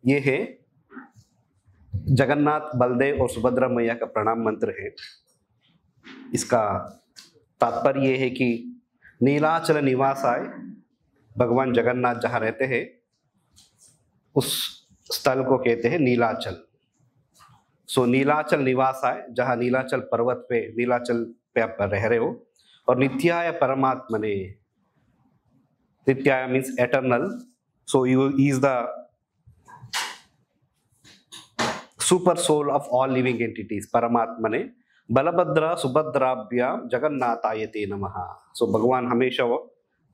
ये है जगन्नाथ, बलदेव और सुभद्रा मैया का प्रणाम मंत्र है। इसका तात्पर्य ये है कि नीलाचल निवासाय, भगवान जगन्नाथ जहाँ रहते हैं उस स्थल को कहते हैं नीलाचल। सो नीलाचल निवासाय, जहाँ नीलाचल पर्वत पे, नीलाचल पे आप रह रहे हो। और नित्याय परमात्मने, नित्याय means eternal, so you is the super soul of all living entities. परमात्मने बलभद्र सुभद्राभ्याम जगन्नाथाय ते नमः। सो भगवान हमेशा वो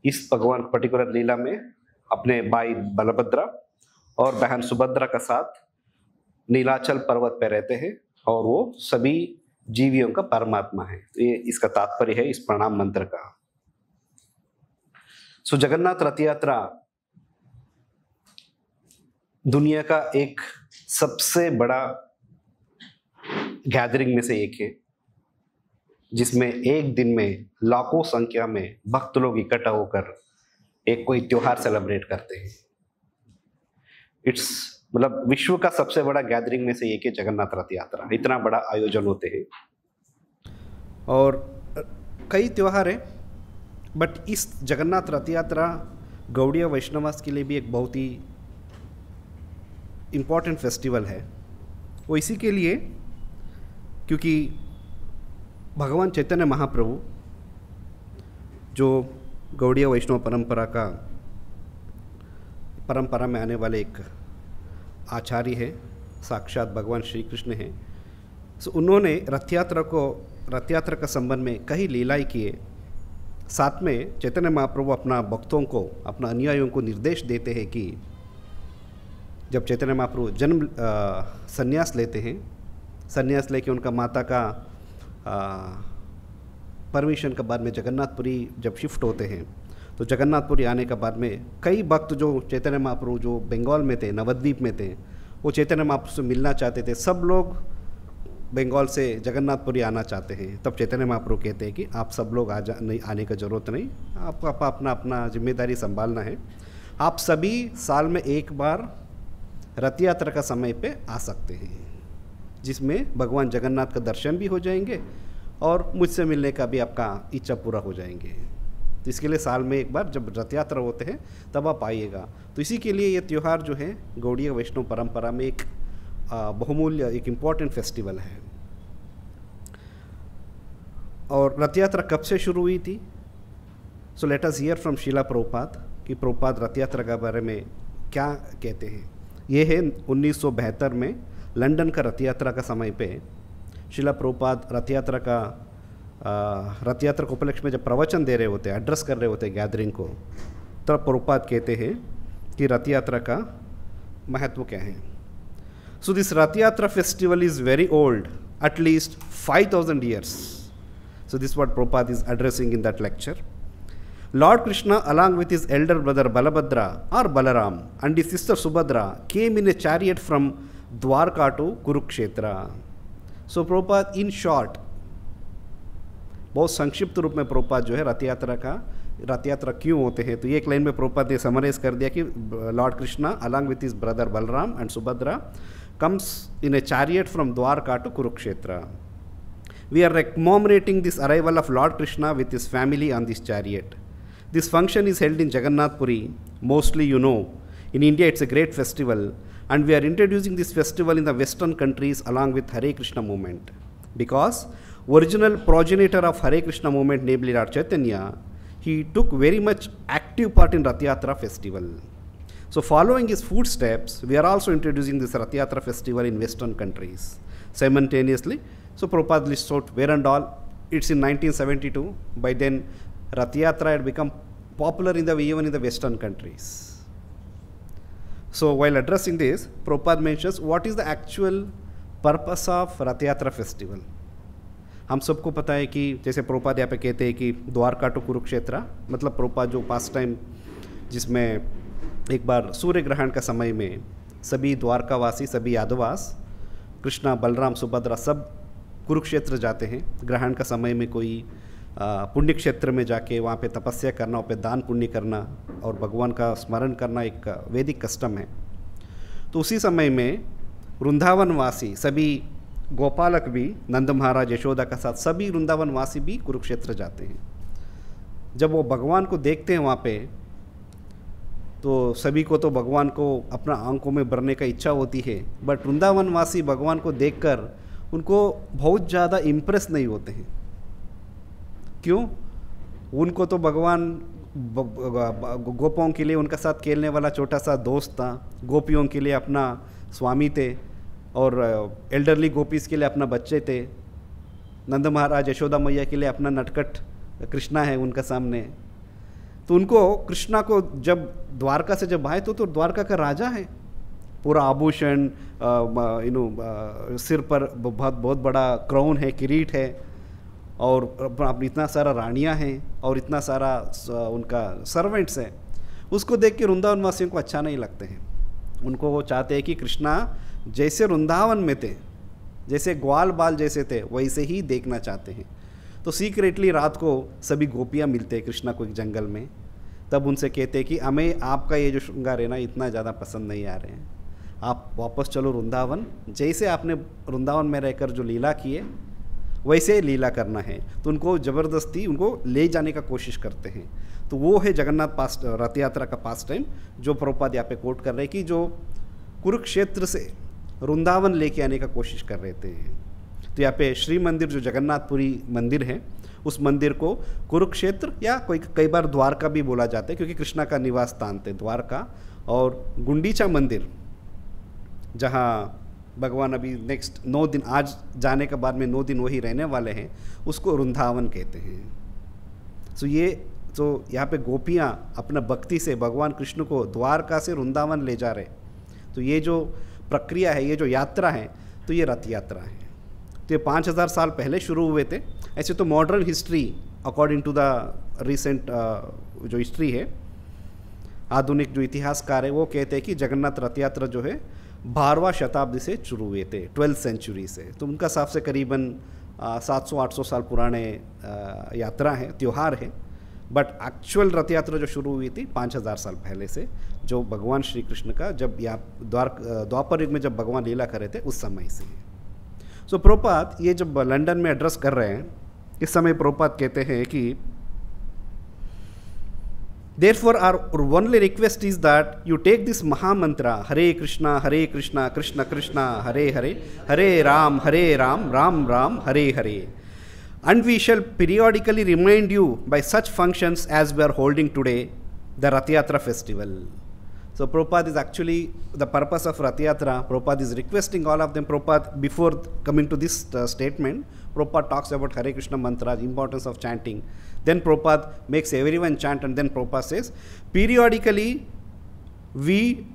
इस भगवान पर्टिकुलर लीला में अपने भाई बलभद्र और बहन सुभद्रा का साथ नीलाचल पर्वत पे रहते हैं और वो सभी जीवियों का परमात्मा है। तो ये इसका तात्पर्य है इस प्रणाम मंत्र का। सो जगन्नाथ रथ यात्रा दुनिया का एक सबसे बड़ा गैदरिंग में से एक है, जिसमें एक दिन में लाखों संख्या में भक्त लोग इकट्ठा होकर एक कोई त्योहार सेलिब्रेट करते हैं। इट्स मतलब विश्व का सबसे बड़ा गैदरिंग में से एक है जगन्नाथ रथ यात्रा। इतना बड़ा आयोजन होते हैं और कई त्योहार हैं, बट इस जगन्नाथ रथ यात्रा गौड़ीय वैष्णवास के लिए भी एक बहुत ही इम्पॉर्टेंट फेस्टिवल है। वो इसी के लिए क्योंकि भगवान चैतन्य महाप्रभु जो गौड़ीय वैष्णव परंपरा में आने वाले एक आचार्य है, साक्षात भगवान श्री कृष्ण हैं। सो उन्होंने रथ यात्रा का संबंध में कई लीलाएं किए। साथ में चैतन्य महाप्रभु अपना भक्तों को, अपना अनुयायियों को निर्देश देते हैं कि जब चैतन्य महाप्रभु संन्यास लेते हैं, संन्यास लेके उनका माता का परमिशन के बाद में जगन्नाथपुरी जब शिफ्ट होते हैं, तो जगन्नाथपुरी आने के बाद में कई भक्त जो चैतन्य महाप्रभु जो बंगाल में थे, नवद्वीप में थे, वो चैतन्य महाप्रभु से मिलना चाहते थे। सब लोग बंगाल से जगन्नाथपुरी आना चाहते हैं। तब चैतन्य महाप्रभु कहते हैं कि आप सब लोग आने का ज़रूरत नहीं, आपको अपना जिम्मेदारी संभालना है। आप सभी साल में एक बार रथ यात्रा का समय पे आ सकते हैं, जिसमें भगवान जगन्नाथ का दर्शन भी हो जाएंगे और मुझसे मिलने का भी आपका इच्छा पूरा हो जाएंगे। तो इसके लिए साल में एक बार जब रथ यात्रा होते हैं तब आप आइएगा। तो इसी के लिए ये त्यौहार जो है गौड़ीय वैष्णव परंपरा में एक बहुमूल्य, एक इम्पॉर्टेंट फेस्टिवल है। और रथ यात्रा कब से शुरू हुई थी? So let us here from शिला प्रभुपाद कि प्रभुपाद रथ यात्रा के बारे में क्या कहते हैं। ये है 1972 में लंदन का रथ यात्रा का समय पे शिला प्रभुपाद रथ यात्रा के उपलक्ष्य में जब प्रवचन दे रहे होते, एड्रेस कर रहे होते गैदरिंग को, तब प्रभुपाद कहते हैं कि रथ यात्रा का महत्व क्या है। सो दिस रथ यात्रा festival is very old, at least 5,000 years. So this is what Prabhupada is addressing in that lecture. Lord Krishna along with his elder brother Balabhadra or Balaram and his sister Subhadra came in a chariot from Dwarka to Kurukshetra. So Prabhupada in short, बहुत संक्षिप्त रूप में प्रभुपाद जो है रथ यात्रा क्यों होते हैं, तो एक लाइन में प्रभुपाद ने समराइज कर दिया कि Lord Krishna along with his brother Balram and Subhadra comes in a chariot from Dwarka to Kurukshetra. We are commemorating this arrival of Lord Krishna with his family on this chariot. This function is held in Jagannath Puri. Mostly you know, in India it's a great festival, and we are introducing this festival in the Western countries along with Hare Krishna movement. Because original progenitor of Hare Krishna movement, namely Lord Chaitanya, he took very much active part in Rath Yatra festival. So following his footsteps, we are also introducing this Rath Yatra festival in Western countries simultaneously. So Prabhupada lists out where and all. It's in 1972. By then, Rath Yatra had become popular even in the Western countries. So while addressing this, Prabhupada mentions what is the actual purpose of Rath Yatra festival. हम सबको पता है कि जैसे प्रभुपाद यहाँ पे कहते हैं कि द्वारका टू कुरुक्षेत्र, मतलब प्रभुपाद जो पास्ट टाइम जिसमें एक बार सूर्य ग्रहण का समय में सभी द्वारकावासी, सभी यादवास, कृष्णा, बलराम, सुभद्रा सब कुरुक्षेत्र जाते हैं ग्रहण का समय में। कोई पुण्य क्षेत्र में जाके वहाँ पे तपस्या करना, वहाँ पे दान पुण्य करना और भगवान का स्मरण करना एक वैदिक कस्टम है। तो उसी समय में वृंदावनवासी सभी गोपालक भी, नंद महाराज यशोदा का साथ सभी वृंदावनवासी भी कुरुक्षेत्र जाते हैं। जब वो भगवान को देखते हैं वहाँ पे, तो सभी को तो भगवान को अपना आंखों में भरने का इच्छा होती है, बट वृंदावनवासी भगवान को देखकर उनको बहुत ज़्यादा इम्प्रेस नहीं होते हैं। क्यों? उनको तो भगवान गोपों के लिए उनका साथ खेलने वाला छोटा सा दोस्त था, गोपियों के लिए अपना स्वामी थे, और एल्डरली गोपीज़ के लिए अपना बच्चे थे, नंद महाराज यशोदा मैया के लिए अपना नटखट कृष्णा है उनका सामने। तो उनको कृष्णा को जब द्वारका से जब आए तो द्वारका का राजा है, पूरा आभूषण, सिर पर बहुत बड़ा क्राउन है, किरीट है, और इतना सारा रानियां हैं और इतना सारा उनका सर्वेंट्स हैं। उसको देख के वृंदावन वासियों को अच्छा नहीं लगते हैं। उनको वो चाहते हैं कि कृष्णा जैसे वृंदावन में थे, जैसे ग्वाल बाल जैसे थे, वैसे ही देखना चाहते हैं। तो सीक्रेटली रात को सभी गोपियाँ मिलते हैं कृष्णा को एक जंगल में, तब उनसे कहते हैं कि हमें आपका ये जो श्रृंगार है ना इतना ज़्यादा पसंद नहीं आ रहे हैं, आप वापस चलो वृंदावन, जैसे आपने वृंदावन में रहकर जो लीला किए वैसे लीला करना है। तो उनको ज़बरदस्ती उनको ले जाने का कोशिश करते हैं। तो वो है जगन्नाथ पास रथ यात्रा का पास टाइम, जो प्रभुपाद यहाँ पे कोट कर रहे हैं कि जो कुरुक्षेत्र से वृंदावन लेके आने का कोशिश कर रहे थे। तो यहाँ पे श्री मंदिर जो जगन्नाथपुरी मंदिर है, उस मंदिर को कुरुक्षेत्र या कई बार द्वारका भी बोला जाता है, क्योंकि कृष्णा का निवास स्थान थे द्वारका। और गुंडीचा मंदिर जहाँ भगवान अभी नेक्स्ट 9 दिन, आज जाने के बाद में 9 दिन वही रहने वाले हैं, उसको वृंदावन कहते हैं। सो ये तो यहाँ पे गोपियाँ अपना भक्ति से भगवान कृष्ण को द्वारका से वृंदावन ले जा रहे। तो ये जो प्रक्रिया है, ये जो यात्रा है, तो ये रथ यात्रा है। तो ये 5000 साल पहले शुरू हुए थे। ऐसे तो modern history according to the recent जो हिस्ट्री है, आधुनिक जो इतिहासकार है, वो कहते हैं कि जगन्नाथ रथ यात्रा जो है 12वां शताब्दी से शुरू हुए थे, 12th सेंचुरी से। तो उनका हिसाब से करीबन 700-800 साल पुराने यात्रा है, त्यौहार है। बट एक्चुअल रथ यात्रा जो शुरू हुई थी 5000 साल पहले से, जो भगवान श्री कृष्ण का जब यहाँ द्वापर युग में जब भगवान लीला कर रहे थे उस समय से। सो प्रभुपाद ये जब लंदन में एड्रेस कर रहे हैं, इस समय प्रभुपाद कहते हैं कि Therefore, our only request is that you take this Maha Mantra, Hare Krishna, Krishna Krishna, Hare Hare, Hare Ram, Ram Ram, Hare Hare. And we shall periodically remind you by such functions as we are holding today, the Rath Yatra festival. So Prabhupada is actually, the purpose of Rath Yatra, Prabhupada is requesting all of them. Prabhupada, before coming to this statement, Prabhupada talks about Hare Krishna mantra, importance of chanting. Then Prabhupada makes everyone chant, and then Prabhupada says, periodically we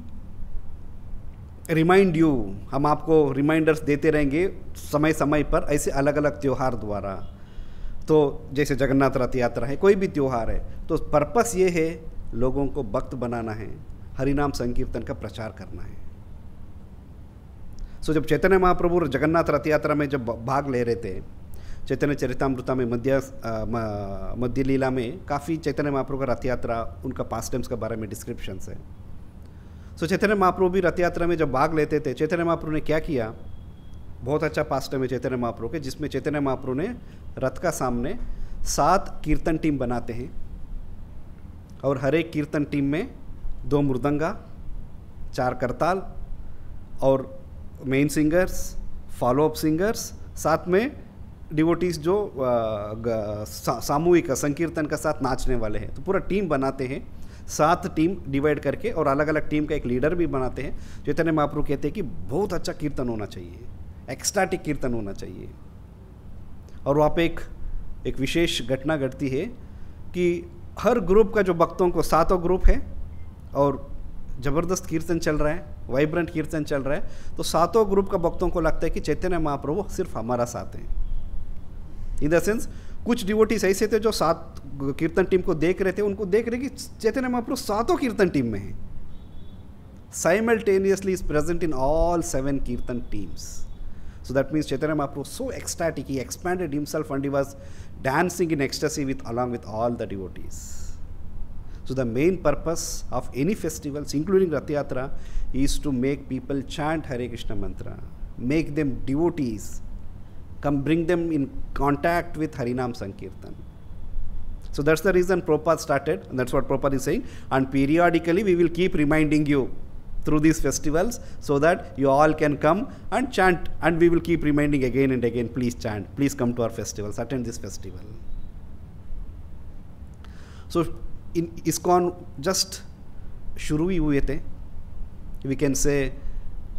remind you, हम आपको reminders देते रहेंगे समय समय पर, ऐसे अलग अलग त्योहार द्वारा। तो जैसे जगन्नाथ रथ यात्रा है, कोई भी त्योहार है, तो पर्पस ये है लोगों को भक्त बनाना है, हरिनाम संकीर्तन का प्रचार करना है। सो जब चैतन्य महाप्रभु जगन्नाथ रथ यात्रा में जब भाग ले रहे थे, चैतन्य चरितामृता में मध्य लीला में काफ़ी चैतन्य महाप्रभु का रथ यात्रा, उनका पास्ट टाइम्स के बारे में डिस्क्रिप्शंस है। सो चैतन्य महाप्रभु भी रथ यात्रा में जब भाग लेते थे, चैतन्य महाप्रभु ने क्या किया, बहुत अच्छा पास्ट टाइम है चैतन्य महाप्रभु के, जिसमें चैतन्य महाप्रभु ने रथ का सामने 7 कीर्तन टीम बनाते हैं, और हर एक कीर्तन टीम में 2 मृदंगा, 4 करताल और main singers, follow up singers, साथ में डिवोटीज जो सामूहिक संकीर्तन का साथ नाचने वाले हैं। तो पूरा टीम बनाते हैं, 7 टीम डिवाइड करके, और अलग अलग टीम का एक लीडर भी बनाते हैं। चैतन्य महाप्रभु कहते हैं कि बहुत अच्छा कीर्तन होना चाहिए, एक्सटाटिक कीर्तन होना चाहिए। और वहाँ पे एक विशेष घटना घटती है कि हर ग्रुप का जो भक्तों को 7 ग्रुप है और ज़बरदस्त कीर्तन चल रहा है, वाइब्रेंट कीर्तन चल रहा है, तो 7 ग्रुप का भक्तों को लगता है कि चैतन्य महाप्रभु सिर्फ हमारा साथ हैं। इन द सेंस कुछ डिवोटीज ऐसे थे जो 7 कीर्तन टीम को देख रहे थे, उनको देख रहे कि चैतन्य महाप्रभु 7 कीर्तन टीम में है, simultaneously is present in all 7 kirtan teams. So that means Chaitanya Mahaprabhu was so ecstatic, he expanded himself and he was dancing in ecstasy along with all the devotees. So the main purpose of any festivals, including Rath Yatra, is to make people chant Hare Krishna mantra, make them devotees, come bring them in contact with Harinam Sankirtan. So that's the reason Prabhupada started, and that's what Prabhupada is saying. And periodically we will keep reminding you through these festivals so that you all can come and chant, and we will keep reminding again and again, please chant, please come to our festivals, attend this festival. So in ISKCON just shuru hi hue the, we can say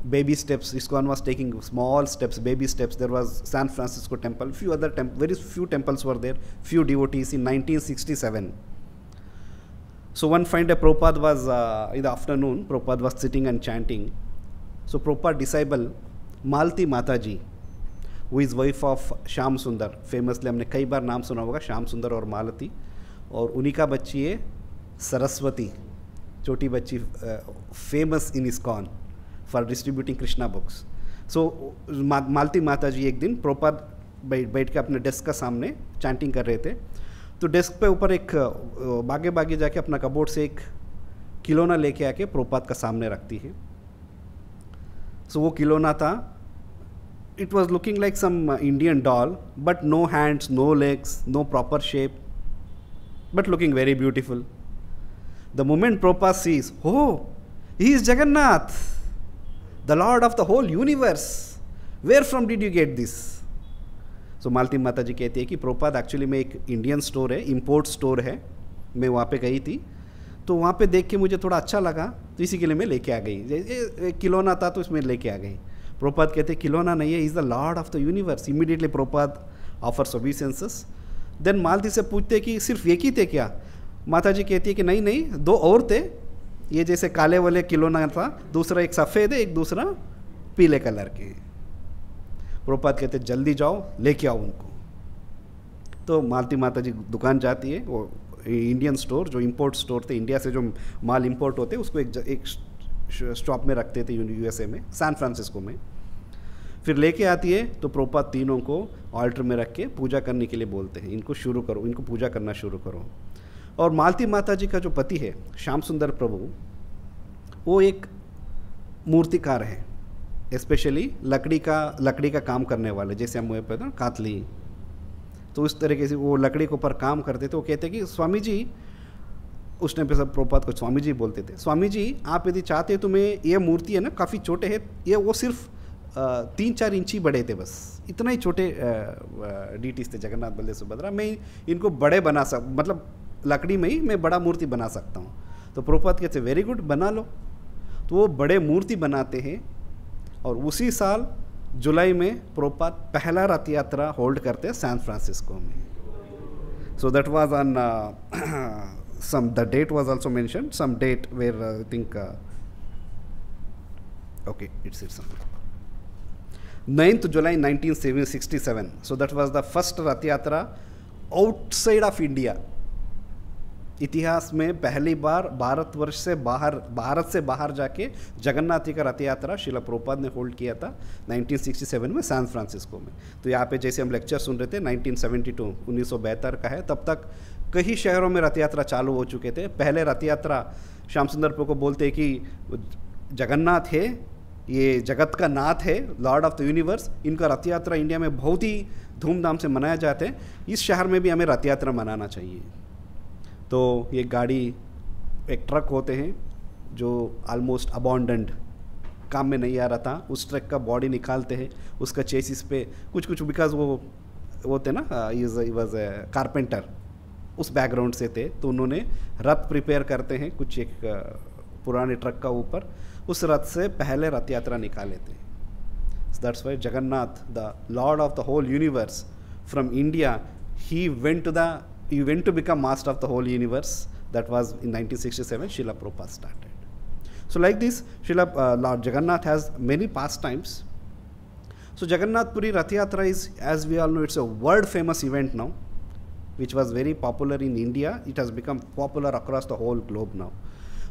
baby steps. ISKCON was taking small steps, baby steps. There was San Francisco temple, few other very few temples were there, few devotees in 1967. So one fine day Prabhupada was, in the afternoon, Prabhupada was sitting and chanting. So Prabhupada disciple, Malti Mataji, who is wife of Shyam Sundar, famously हमने कई बार नाम सुना होगा, श्याम सुंदर और मालती, और उन्हीं का बच्ची है सरस्वती, छोटी बच्ची, famous in ISKCON for distributing Krishna books. So मालती माता जी एक दिन प्रभुपाद बैठ के अपने डेस्क का सामने चैंटिंग कर रहे थे, तो डेस्क पे ऊपर एक बागे बागे जाके अपना कबोर्ड से एक खिलौना लेके आके प्रभुपाद का सामने रखती है. सो वो खिलौना था, it was looking like some Indian doll, but no hands, no legs, no proper shape, but looking very beautiful. The moment Prabhupada sees, oh, he is Jagannath, the Lord of the whole universe. Where from did you get this? So मालती माता जी कहती है कि Prabhupada actually में एक Indian store है, import store है, मैं वहाँ पे गई थी, तो वहाँ पे देख के मुझे थोड़ा अच्छा लगा, तो इसी के लिए मैं लेके आ गई. एक खिलौना था तो इसमें लेके आ गई. प्रभुपाद कहते हैं खिलौना नहीं है, is the lord of the universe. Immediately Prabhupada offers obeisances. Then Malati से पूछते कि सिर्फ एक ही थे क्या? माता जी कहती है कि नहीं नहीं, दो और थे, ये जैसे काले वाले खिलौना था, दूसरा एक सफ़ेद है, एक दूसरा पीले कलर के. प्रभुपाद कहते जल्दी जाओ लेके आओ उनको. तो मालती माता जी दुकान जाती है, वो इंडियन स्टोर जो इंपोर्ट स्टोर थे, इंडिया से जो माल इंपोर्ट होते उसको एक शॉप में रखते थे यूएसए में, सैन फ्रांसिस्को में. फिर लेके आती है तो प्रभुपाद तीनों को ऑल्टर में रख के पूजा करने के लिए बोलते हैं, इनको शुरू करो, इनको पूजा करना शुरू करो. और मालती माता जी का जो पति है श्याम सुंदर प्रभु, वो एक मूर्तिकार है, स्पेशली लकड़ी का काम करने वाले, जैसे हम वो पता कातली. तो उस तरीके से वो लकड़ी के ऊपर काम करते थे. वो कहते कि स्वामी जी, उस टाइम पे सब प्रभुपाद को स्वामी जी बोलते थे, स्वामी जी आप यदि चाहते तो मैं, ये मूर्ति है ना काफ़ी छोटे है, ये वो सिर्फ 3-4 इंच ही बड़े थे, बस इतना ही छोटे डीटीज थे जगन्नाथ बलदेव सुभद्रा, मैं इनको बड़े बना मतलब लकड़ी में ही मैं बड़ा मूर्ति बना सकता हूँ. तो प्रभुपाद कहते वेरी गुड, बना लो. तो वो बड़े मूर्ति बनाते हैं, और उसी साल जुलाई में प्रभुपाद पहला रथ यात्रा होल्ड करते हैं सैन फ्रांसिस्को में. So that was on the date was also mentioned, some date where I think okay it's 9th July 1967. So that was the first रथ यात्रा आउटसाइड ऑफ इंडिया. इतिहास में पहली बार भारत से बाहर जाके जगन्नाथ जी का रथ यात्रा शिला प्रभुपाद ने होल्ड किया था 1967 में सैन फ्रांसिस्को में. तो यहाँ पे जैसे हम लेक्चर सुन रहे थे 1972 का है, तब तक कई शहरों में रथ यात्रा चालू हो चुके थे. पहले रथ यात्रा श्याम सुंदर प्रभु को बोलते हैं कि जगन्नाथ है, ये जगत का नाथ है, लॉर्ड ऑफ द यूनिवर्स, इनका रथ यात्रा इंडिया में बहुत ही धूमधाम से मनाया जाता है, इस शहर में भी हमें रथ यात्रा मनाना चाहिए. तो ये गाड़ी, एक ट्रक होते हैं जो ऑलमोस्ट अबॉन्डन्ड, काम में नहीं आ रहा था, उस ट्रक का बॉडी निकालते हैं, उसका चेसिस पे कुछ बिकॉज वो थे ना, वॉज कारपेंटर, उस बैकग्राउंड से थे, तो उन्होंने रथ प्रिपेयर करते हैं कुछ एक पुराने ट्रक का ऊपर, उस रथ से पहले रथ यात्रा निकाले थे. That's why Jagannath, the lord of the whole universe, from India he went to become master of the whole universe. That was in 1967 Srila Prabhupada started. So like this, Lord Jagannath has many pastimes. So Jagannath Puri Rath Yatra is, as we all know, it's a world famous event now, which was very popular in India. It has become popular across the whole globe now.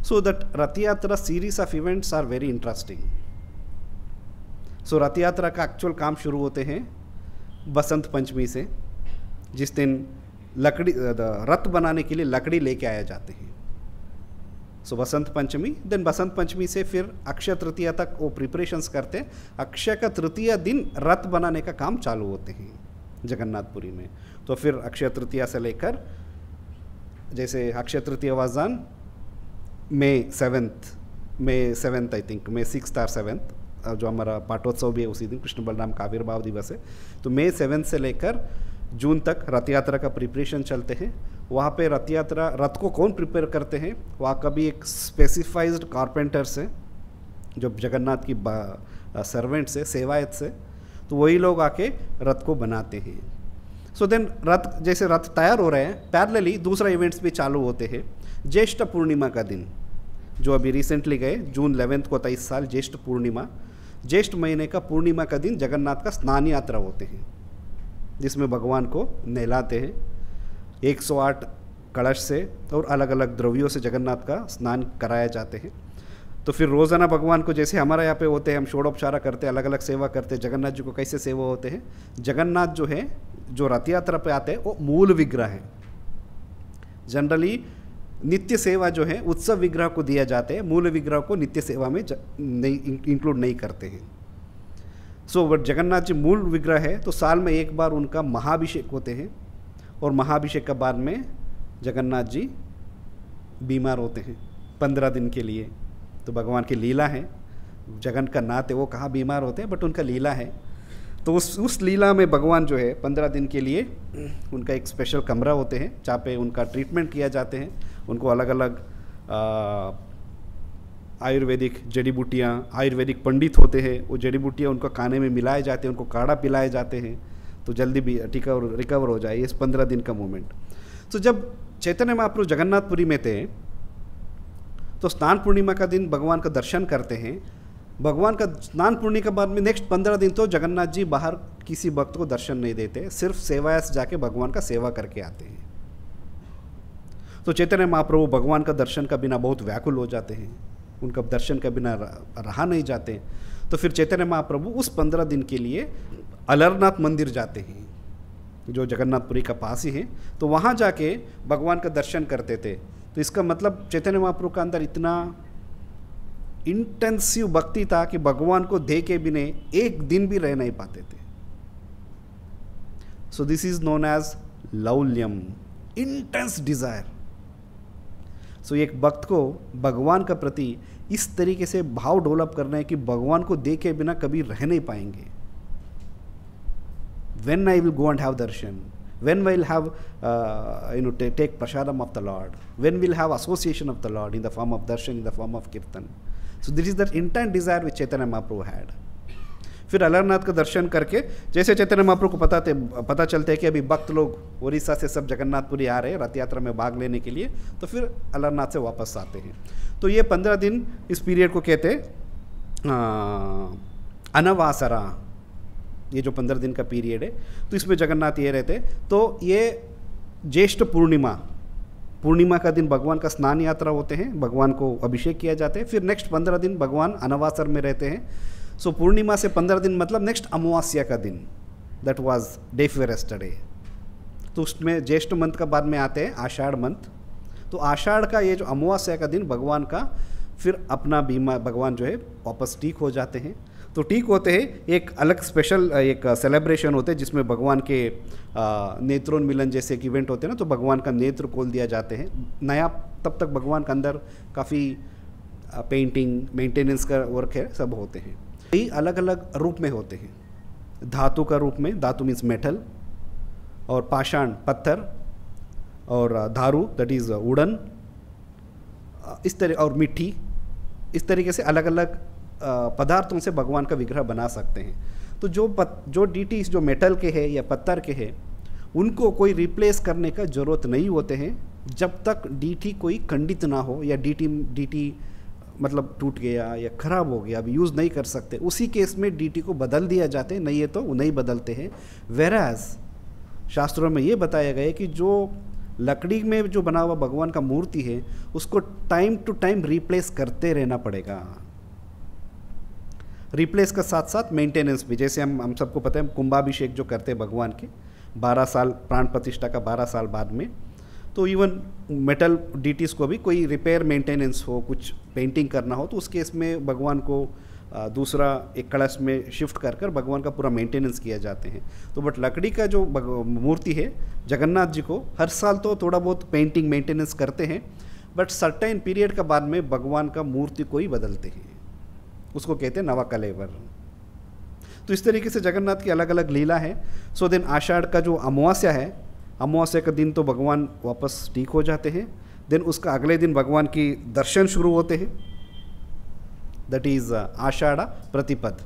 So that Rath Yatra series of events are very interesting. So Rath Yatra का actual काम शुरू होते हैं बसंत पंचमी से, जिस दिन लकड़ी रथ बनाने के लिए लकड़ी लेके आए जाते हैं. सो बसंत पंचमी, देन बसंत पंचमी से फिर अक्षय तृतीया तक वो प्रिपरेशंस करते हैं। अक्षय का तृतीया दिन रथ बनाने का काम चालू होते हैं जगन्नाथपुरी में। तो फिर अक्षय तृतीया से लेकर, जैसे Akshaya Tritiya was on May 7th I think, May 6th और 7th, जो हमारा पाटोत्सव भी है उसी दिन, कृष्ण बलराम का आविर्भाव दिवस है। तो May 7 से लेकर जून तक रथ यात्रा का प्रिपरेशन चलते हैं। वहाँ पे रथ यात्रा, रथ को कौन प्रिपेयर करते हैं, वहाँ का भी एक स्पेसिफाइज्ड कारपेंटर्स है जो जगन्नाथ की सर्वेंट्स है, सेवायत से, तो वही लोग आके रथ को बनाते हैं। सो देन रथ, जैसे रथ तैयार हो रहे हैं, पैरेलली दूसरा इवेंट्स भी चालू होते हैं। ज्येष्ठ पूर्णिमा का दिन जो अभी रिसेंटली गए, जून 11 को था इस साल, ज्येष्ठ पूर्णिमा, ज्येष्ठ महीने का पूर्णिमा का दिन जगन्नाथ का स्नान यात्रा होते हैं, जिसमें भगवान को नहलाते हैं 108 कलश से और अलग अलग द्रव्यों से जगन्नाथ का स्नान कराया जाते हैं। तो फिर रोज़ाना भगवान को, जैसे हमारे यहाँ पे होते हैं, हम षोडोपचारा करते हैं, अलग अलग सेवा करते हैं। जगन्नाथ जी को कैसे सेवा होते हैं, जगन्नाथ जो है, जो रथ यात्रा पे आते हैं, वो मूल विग्रह है। जनरली नित्य सेवा जो है उत्सव विग्रह को दिया जाते हैं, मूल विग्रह को नित्य सेवा में नहीं इंक्लूड नहीं करते हैं। सो जगन्नाथ जी मूल विग्रह है, तो साल में एक बार उनका महाभिषेक होते हैं, और महाभिषेक के बाद में जगन्नाथ जी बीमार होते हैं 15 दिन के लिए। तो भगवान की लीला है, जगन का नाथ है, वो कहाँ बीमार होते हैं, बट उनका लीला है। तो उस लीला में भगवान जो है 15 दिन के लिए उनका एक स्पेशल कमरा होते हैं जहाँ पे उनका ट्रीटमेंट किया जाते हैं। उनको अलग अलग आयुर्वेदिक जड़ी बूटियाँ, आयुर्वेदिक पंडित होते हैं, वो जड़ी बूटियाँ उनको खाने में मिलाए जाते हैं, उनको काढ़ा पिलाए जाते हैं, तो जल्दी भी रिकवर हो जाए, इस 15 दिन का मोमेंट। तो जब चैतन्य महाप्रभु जगन्नाथपुरी में थे, तो स्नान पूर्णिमा का दिन भगवान का दर्शन करते हैं। भगवान का स्नान पूर्णिमा के बाद में नेक्स्ट 15 दिन तो जगन्नाथ जी बाहर किसी भक्त को दर्शन नहीं देते, सिर्फ सेवायस जाके भगवान का सेवा करके आते हैं। तो चैतन्य महाप्रभु भगवान का दर्शन का बिना बहुत व्याकुल हो जाते हैं, उनका दर्शन का बिना रहा नहीं जाते। तो फिर चैतन्य महाप्रभु उस 15 दिन के लिए अलरनाथ मंदिर जाते हैं, जो जगन्नाथपुरी का पास ही है। तो वहाँ जाके भगवान का दर्शन करते थे। तो इसका मतलब चैतन्य महाप्रभु का अंदर इतना इंटेंसिव भक्ति था कि भगवान को देखे बिना एक दिन भी रह नहीं पाते थे। So this is known as लौल्यम, इंटेंस डिजायर। सो एक भक्त को भगवान का प्रति इस तरीके से भाव डेवलप करना है कि भगवान को देखे बिना कभी रह नहीं पाएंगे। When I will go and have darshan, when we'll have take prasadam of the Lord, when we'll have association of the Lord in the form of darshan, in the form of kirtan. So this is that intent desire which Chaitanya Mahaprabhu had. फिर अलरनाथ का दर्शन करके, जैसे चैतन्य महाप्रभु को पता चलता है कि अभी भक्त लोग उड़ीसा से सब जगन्नाथपुरी आ रहे हैं रथ यात्रा में भाग लेने के लिए, तो फिर अलरनाथ से वापस आते हैं। तो ये 15 दिन इस पीरियड को कहते हैं अनवासरा। ये जो 15 दिन का पीरियड है, तो इसमें जगन्नाथ ये रहते। तो ये ज्येष्ठ पूर्णिमा का दिन भगवान का स्नान यात्रा होते हैं, भगवान को अभिषेक किया जाता है। फिर नेक्स्ट 15 दिन भगवान अनवासर में रहते हैं। सो पूर्णिमा से 15 दिन मतलब नेक्स्ट अमावस्या का दिन, that was day before yesterday. तो उसमें ज्येष्ठ मंथ का बाद में आते हैं आषाढ़ मंथ। तो आषाढ़ का ये जो अमावस्या का दिन भगवान का फिर अपना बीमा, भगवान जो है वापस ठीक हो जाते हैं। तो ठीक होते हैं, एक अलग स्पेशल एक सेलिब्रेशन होते हैं जिसमें भगवान के नेत्रोन्मिलन जैसे एक इवेंट होते हैं ना, तो भगवान का नेत्र खोल दिया जाते हैं नया। तब तक भगवान के अंदर काफ़ी पेंटिंग मेंटेनेंस का वर्क है, सब होते हैं। कई अलग अलग रूप में होते हैं, धातु का रूप में, धातु मीन्स मेटल, और पाषाण पत्थर, और धारू दैट इज़ वुडन, इस तरह, और मिट्टी, इस तरीके से अलग अलग पदार्थों से भगवान का विग्रह बना सकते हैं। तो जो डीटी जो मेटल के हैं या पत्थर के हैं, उनको कोई रिप्लेस करने का ज़रूरत नहीं होते हैं जब तक डीटी कोई खंडित ना हो, या डीटी मतलब टूट गया या ख़राब हो गया, अभी यूज़ नहीं कर सकते, उसी केस में डीटी को बदल दिया जाते हैं, नहीं है तो वो नहीं बदलते हैं। वेराज शास्त्रों में ये बताया गया है कि जो लकड़ी में जो बना हुआ भगवान का मूर्ति है, उसको टाइम टू टाइम रिप्लेस करते रहना पड़ेगा। रिप्लेस का साथ साथ मेंटेनेंस भी, जैसे हम सबको पता है कुंभाभिषेक जो करते हैं भगवान के 12 साल प्राण प्रतिष्ठा का 12 साल बाद में, तो इवन मेटल डीटीज़ को भी कोई रिपेयर मेंटेनेंस हो, कुछ पेंटिंग करना हो, तो उस केस में भगवान को दूसरा एक कलश में शिफ्ट कर कर भगवान का पूरा मेंटेनेंस किया जाते हैं। तो बट लकड़ी का जो मूर्ति है जगन्नाथ जी को हर साल तो थोड़ा बहुत पेंटिंग मेंटेनेंस करते हैं, बट सर्टेन पीरियड का बाद में भगवान का मूर्ति को ही बदलते हैं, उसको कहते हैं नवकलेवर। तो इस तरीके से जगन्नाथ की अलग अलग लीला है। सो देन आषाढ़ का जो अमावस्या है, अमावस्या का दिन तो भगवान वापस ठीक हो जाते हैं। देन उसका अगले दिन भगवान की दर्शन शुरू होते हैं, दैट इज आषाढ़ प्रतिपद।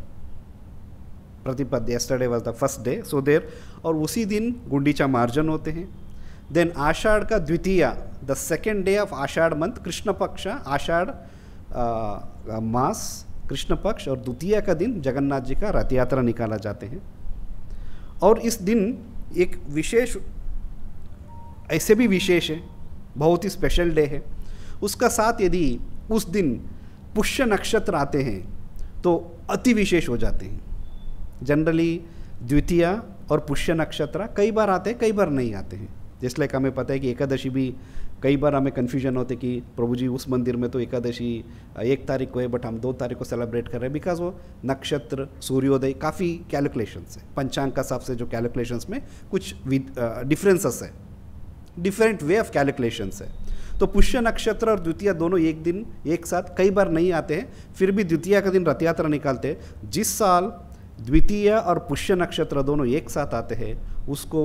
प्रतिपद yesterday was the first day, so there, और उसी दिन गुंडीचा मार्जन होते हैं। देन आषाढ़ का द्वितीया, the second day of Ashadha month, कृष्ण पक्ष आषाढ़ मास कृष्ण पक्ष, और द्वितीया का दिन जगन्नाथ जी का रथ यात्रा निकाला जाते हैं। और इस दिन एक विशेष, ऐसे भी विशेष है, बहुत ही स्पेशल डे है। उसका साथ यदि उस दिन पुष्य नक्षत्र आते हैं तो अति विशेष हो जाते हैं। जनरली द्वितीया और पुष्य नक्षत्र कई बार आते हैं, कई बार नहीं आते हैं। जिसलिए हमें पता है कि एकादशी भी कई बार हमें कन्फ्यूजन होते कि प्रभु जी उस मंदिर में तो एकादशी 1 तारीख को है, बट हम 2 तारीख को सेलिब्रेट कर रहे हैं, बिकॉज वो नक्षत्र सूर्योदय काफ़ी कैलकुलेशंस है, पंचांग का हिसाब से जो कैलकुलेशंस में कुछ डिफरेंसेस है, डिफरेंट वे ऑफ कैलकुलेशंस है। तो पुष्य नक्षत्र और द्वितीया दोनों एक दिन एक साथ कई बार नहीं आते हैं, फिर भी द्वितीया का दिन रथ यात्रा निकालते हैं। जिस साल द्वितीया और पुष्य नक्षत्र दोनों एक साथ आते हैं उसको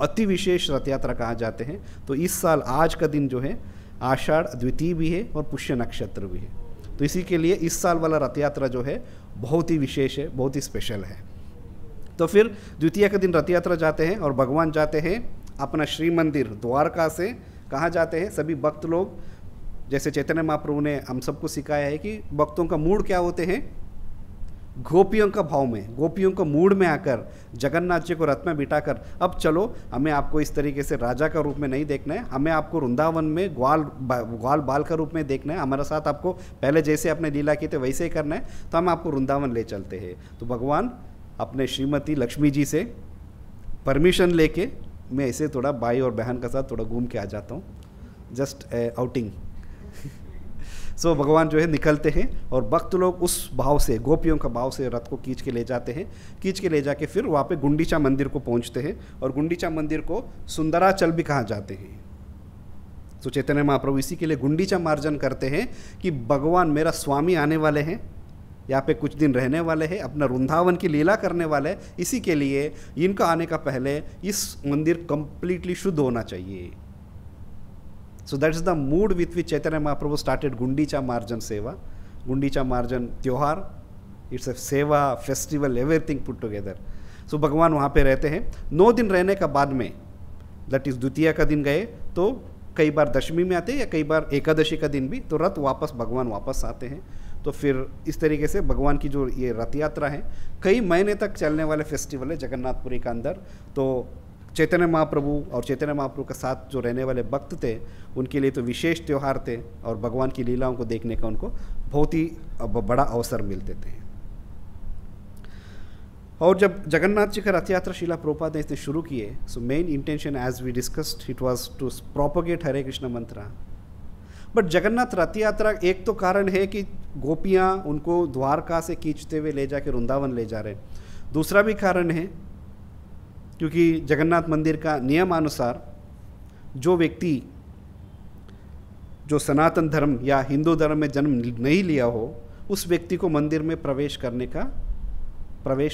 अति विशेष रथ यात्रा कहा जाते हैं। तो इस साल आज का दिन जो है आषाढ़ द्वितीय भी है और पुष्य नक्षत्र भी है, तो इसी के लिए इस साल वाला रथ यात्रा जो है बहुत ही विशेष है, बहुत ही स्पेशल है। तो फिर द्वितीया के दिन रथ यात्रा जाते हैं और भगवान जाते हैं अपना श्री मंदिर द्वारका से कहाँ जाते हैं, सभी भक्त लोग, जैसे चैतन्य महाप्रभु ने हम सबको सिखाया है कि भक्तों का मूड क्या होते हैं, गोपियों का भाव में, गोपियों का मूड में आकर जगन्नाथ जी को रथ में बिठाकर, अब चलो हमें आपको इस तरीके से राजा का रूप में नहीं देखना है, हमें आपको वृंदावन में ग्वाल बाल का रूप में देखना है, हमारे साथ आपको पहले जैसे आपने लीला की थे वैसे ही करना है, तो हम आपको वृंदावन ले चलते हैं। तो भगवान अपने श्रीमती लक्ष्मी जी से परमिशन लेके, मैं ऐसे थोड़ा भाई और बहन के साथ थोड़ा घूम के आ जाता हूँ, जस्ट आउटिंग। सो भगवान जो है निकलते हैं और भक्त लोग उस भाव से, गोपियों का भाव से रथ को खींच के ले जाते हैं, खींच के ले जाके फिर वहाँ पे गुंडीचा मंदिर को पहुँचते हैं, और गुंडीचा मंदिर को सुंदराचल भी कहा जाते हैं। तो चैतन्य महाप्रभु इसी के लिए गुंडीचा मार्जन करते हैं कि भगवान मेरा स्वामी आने वाले हैं, यहाँ पे कुछ दिन रहने वाले हैं, अपना वृंदावन की लीला करने वाले हैं, इसी के लिए इनका आने का पहले इस मंदिर कंप्लीटली शुद्ध होना चाहिए। So that is the mood with which Chaitanya Mahaprabhu started Gundicha Marjana seva. Gundicha Marjana त्योहार, it's a seva, festival, everything put together. So भगवान वहाँ पे रहते हैं 9 दिन रहने का बाद में, दैट इज द्वितीया का दिन गए तो कई बार दशमी में आते हैं या कई बार एकादशी का दिन भी, तो रथ वापस भगवान वापस आते हैं। तो फिर इस तरीके से भगवान की जो ये रथ यात्रा है कई महीने तक चलने वाले फेस्टिवल है जगन्नाथपुरी का अंदर। तो चैतन्य महाप्रभु और चैतन्य महाप्रभु के साथ जो रहने वाले भक्त थे उनके लिए तो विशेष त्यौहार थे, और भगवान की लीलाओं को देखने का उनको बहुत ही बड़ा अवसर मिलते थे। और जब जगन्नाथ जी का रथ यात्रा शिला प्रभुपाद ने इसने शुरू किए, so main intention as we discussed it was to propagate Hare Krishna mantra. But Jagannath रथ यात्रा एक तो कारण है कि गोपियाँ उनको द्वारका से खींचते हुए ले जाके वृंदावन ले जा रहे हैं, दूसरा भी कारण है क्योंकि जगन्नाथ मंदिर का नियमानुसार जो व्यक्ति जो सनातन धर्म या हिंदू धर्म में जन्म नहीं लिया हो उस व्यक्ति को मंदिर में प्रवेश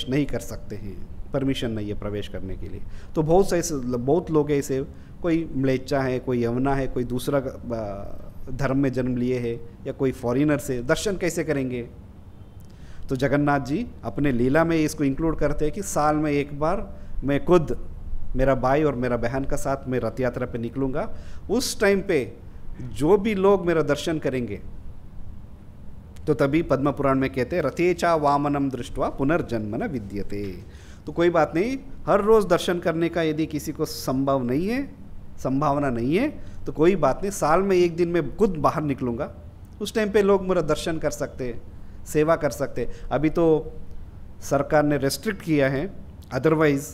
नहीं कर सकते हैं, परमिशन नहीं है प्रवेश करने के लिए। तो बहुत लोग ऐसे, कोई म्लेच्छा है, कोई यवना है, कोई दूसरा धर्म में जन्म लिए है, या कोई फॉरेनर से दर्शन कैसे करेंगे। तो जगन्नाथ जी अपने लीला में इसको इंक्लूड करते हैं कि साल में एक बार मैं खुद, मेरा भाई और मेरा बहन का साथ मैं रथ यात्रा पे निकलूँगा। उस टाइम पे जो भी लोग मेरा दर्शन करेंगे, तो तभी पद्म पुराण में कहते हैं रथेचा वामनम दृष्ट्वा पुनर्जन्म न विद्यते। तो कोई बात नहीं, हर रोज़ दर्शन करने का यदि किसी को संभावना नहीं है तो कोई बात नहीं, साल में एक दिन मैं खुद बाहर निकलूँगा, उस टाइम पे लोग मेरा दर्शन कर सकते, सेवा कर सकते। अभी तो सरकार ने रेस्ट्रिक्ट किया है, अदरवाइज़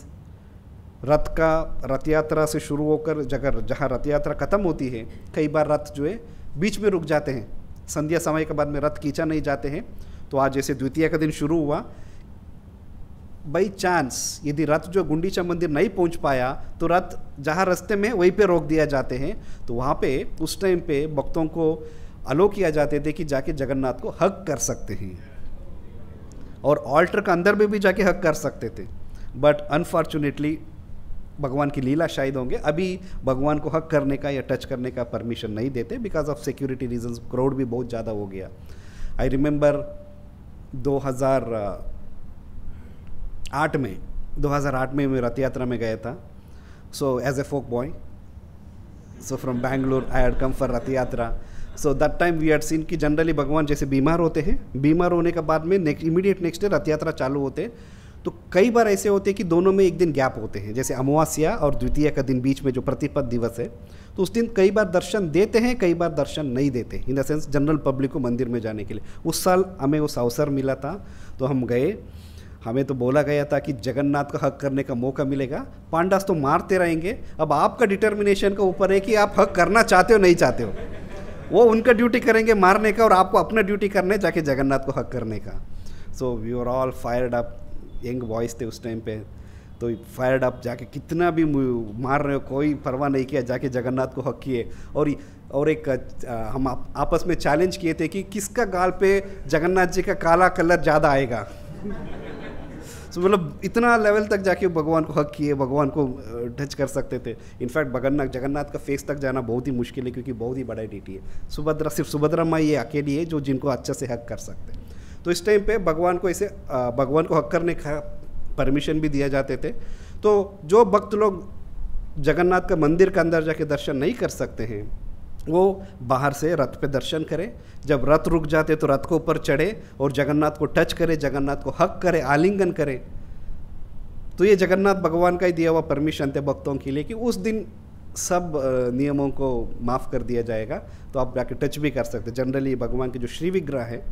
रथ यात्रा से शुरू होकर जहाँ रथ यात्रा खत्म होती है, कई बार रथ जो है बीच में रुक जाते हैं, संध्या समय के बाद में रथ खींचा नहीं जाते हैं। तो आज जैसे द्वितीया का दिन शुरू हुआ, बाई चांस यदि रथ जो गुंडीचा मंदिर नहीं पहुंच पाया तो रथ जहाँ रास्ते में वहीं पे रोक दिया जाते हैं। तो वहाँ पे उस टाइम पे भक्तों को अलो किया जाते थे कि जाके जगन्नाथ को हग कर सकते हैं, और ऑल्टर के अंदर में भी जाके हग कर सकते थे। बट अनफॉर्चुनेटली भगवान की लीला शायद होंगे, अभी भगवान को हक करने का या टच करने का परमिशन नहीं देते because of security reasons. Crowd भी बहुत ज़्यादा हो गया। आई रिमेंबर 2008 में मैं रथ यात्रा में गया था। So as a folk boy, so from Bangalore I had come for Rath Yatra. So that time we had seen कि जनरली भगवान जैसे बीमार होते हैं, बीमार होने के बाद में इमीडिएट नेक्स्ट डे रथ यात्रा चालू होते हैं। तो कई बार ऐसे होते हैं कि दोनों में एक दिन गैप होते हैं, जैसे अमावस्या और द्वितीया का दिन बीच में जो प्रतिपद दिवस है, तो उस दिन कई बार दर्शन देते हैं, कई बार दर्शन नहीं देते, in the sense general public को मंदिर में जाने के लिए। उस साल हमें उस अवसर मिला था तो हम गए। हमें तो बोला गया था कि जगन्नाथ का हक करने का मौका मिलेगा, पांडास तो मारते रहेंगे, अब आपका डिटर्मिनेशन का ऊपर है कि आप हक करना चाहते हो नहीं चाहते हो। वो उनका ड्यूटी करेंगे मारने का, और आपको अपना ड्यूटी करना है जाके जगन्नाथ को हक करने का। So we are all fired up, young boys थे उस टाइम पे, तो फायर्ड अप, जाके कितना भी मार रहे हो कोई परवाह नहीं किया, जाके जगन्नाथ को हक किए। और एक हम आपस में चैलेंज किए थे कि किसका गाल पे जगन्नाथ जी का काला कलर ज़्यादा आएगा। तो मतलब इतना लेवल तक जाके भगवान को हक किए, भगवान को टच कर सकते थे। इनफैक्ट जगन्नाथ का फेस तक जाना बहुत ही मुश्किल है, क्योंकि बहुत ही बड़ा डीटी है। सिर्फ सुभद्रा माँ ये अकेली है जो जिनको अच्छे से हक कर सकते हैं। तो इस टाइम पे भगवान को हक करने का परमिशन भी दिया जाते थे। तो जो भक्त लोग जगन्नाथ का मंदिर के अंदर जाके दर्शन नहीं कर सकते हैं, वो बाहर से रथ पे दर्शन करें। जब रथ रुक जाते तो रथ को ऊपर चढ़े और जगन्नाथ को टच करे, जगन्नाथ को हक करे, आलिंगन करे। तो ये जगन्नाथ भगवान का ही दिया हुआ परमिशन थे भक्तों के लिए कि उस दिन सब नियमों को माफ़ कर दिया जाएगा, तो आप जाके टच भी कर सकते। जनरली भगवान के जो श्री विग्रह है,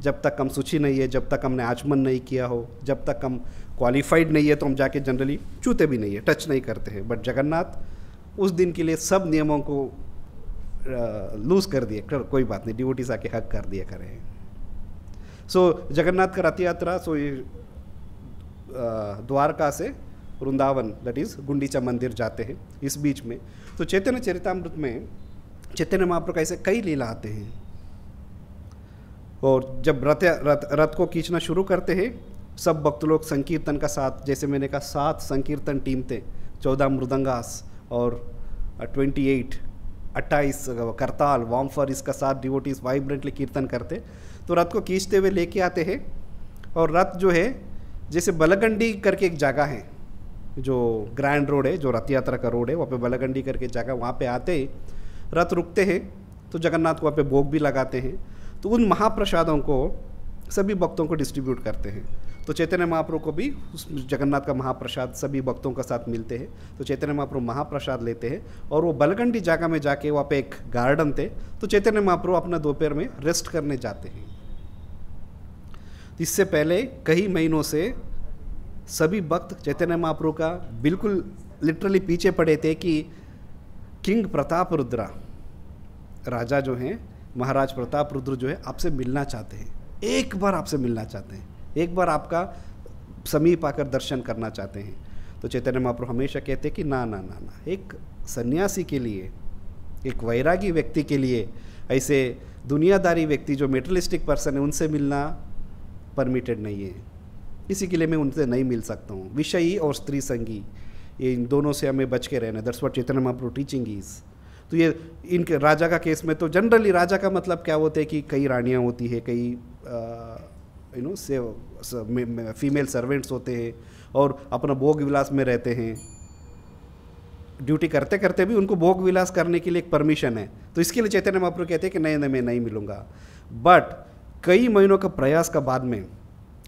जब तक हम सूची नहीं है, जब तक हमने आचमन नहीं किया हो, जब तक हम क्वालिफाइड नहीं है, तो हम जाके जनरली छूते भी नहीं है, टच नहीं करते हैं। बट जगन्नाथ उस दिन के लिए सब नियमों को लूज कर दिए, कोई बात नहीं, डिवोटीज आके हक कर दिया करें। सो जगन्नाथ का रथ यात्रा, सो ये द्वारका से वृंदावन, दैट इज गुंडीचा मंदिर जाते हैं इस बीच में। तो चैतन्य चरितामृत में चैतन्य महाप्रभु का ऐसे कई लीला आते हैं। और जब रथ को खींचना शुरू करते हैं, सब भक्त लोग संकीर्तन का साथ, जैसे मैंने कहा 7 संकीर्तन टीम थे, 14 मृदंगास और 28 करताल वामफर, इसका साथ डिवोटीज वाइब्रेंटली कीर्तन करते। तो रथ को खींचते हुए लेके आते हैं, और रथ जो है जैसे बलगंडी करके एक जगह है, जो ग्रैंड रोड है, जो रथ यात्रा का रोड है, वहाँ पे बलगंडी करके जगह, वहाँ पे आते ही रथ रुकते हैं। तो जगन्नाथ को वहाँ पे भोग भी लगाते हैं। तो उन महाप्रसादों को सभी भक्तों को डिस्ट्रीब्यूट करते हैं। तो चैतन्य महाप्रभु को भी उस जगन्नाथ का महाप्रसाद सभी भक्तों का साथ मिलते हैं। तो चैतन्य महाप्रभु महाप्रसाद लेते हैं, और वो बलगंडी जगह में जाके वहाँ पे एक गार्डन थे, तो चैतन्य महाप्रभु अपना दोपहर में रेस्ट करने जाते हैं। इससे पहले कई महीनों से सभी भक्त चैतन्य महाप्रभु का बिल्कुल लिटरली पीछे पड़े थे कि किंग प्रताप रुद्रा, राजा जो हैं, महाराज प्रताप रुद्र जो है, आपसे मिलना चाहते हैं, एक बार आपसे मिलना चाहते हैं, एक बार आपका समीप आकर दर्शन करना चाहते हैं। तो चैतन्य महाप्रभु हमेशा कहते कि ना ना ना ना, एक सन्यासी के लिए, एक वैरागी व्यक्ति के लिए, ऐसे दुनियादारी व्यक्ति जो मेटलिस्टिक पर्सन है, उनसे मिलना परमिटेड नहीं है। इसी के लिए मैं उनसे नहीं मिल सकता हूँ। विषयी और स्त्री संगी, ये इन दोनों से हमें बच के रहना। That's what Chaitanya Mahaprabhu teaching is. तो ये इनके राजा का केस में तो जनरली राजा का मतलब क्या होता है कि कई रानियाँ होती है, कई फीमेल सर्वेंट्स होते हैं, और अपना भोग विलास में रहते हैं। ड्यूटी करते करते भी उनको भोग विलास करने के लिए एक परमिशन है। तो इसके लिए चैतन्य महाप्रभु कहते हैं कि नहीं, मैं नहीं मिलूँगा। बट कई महीनों का प्रयास का बाद में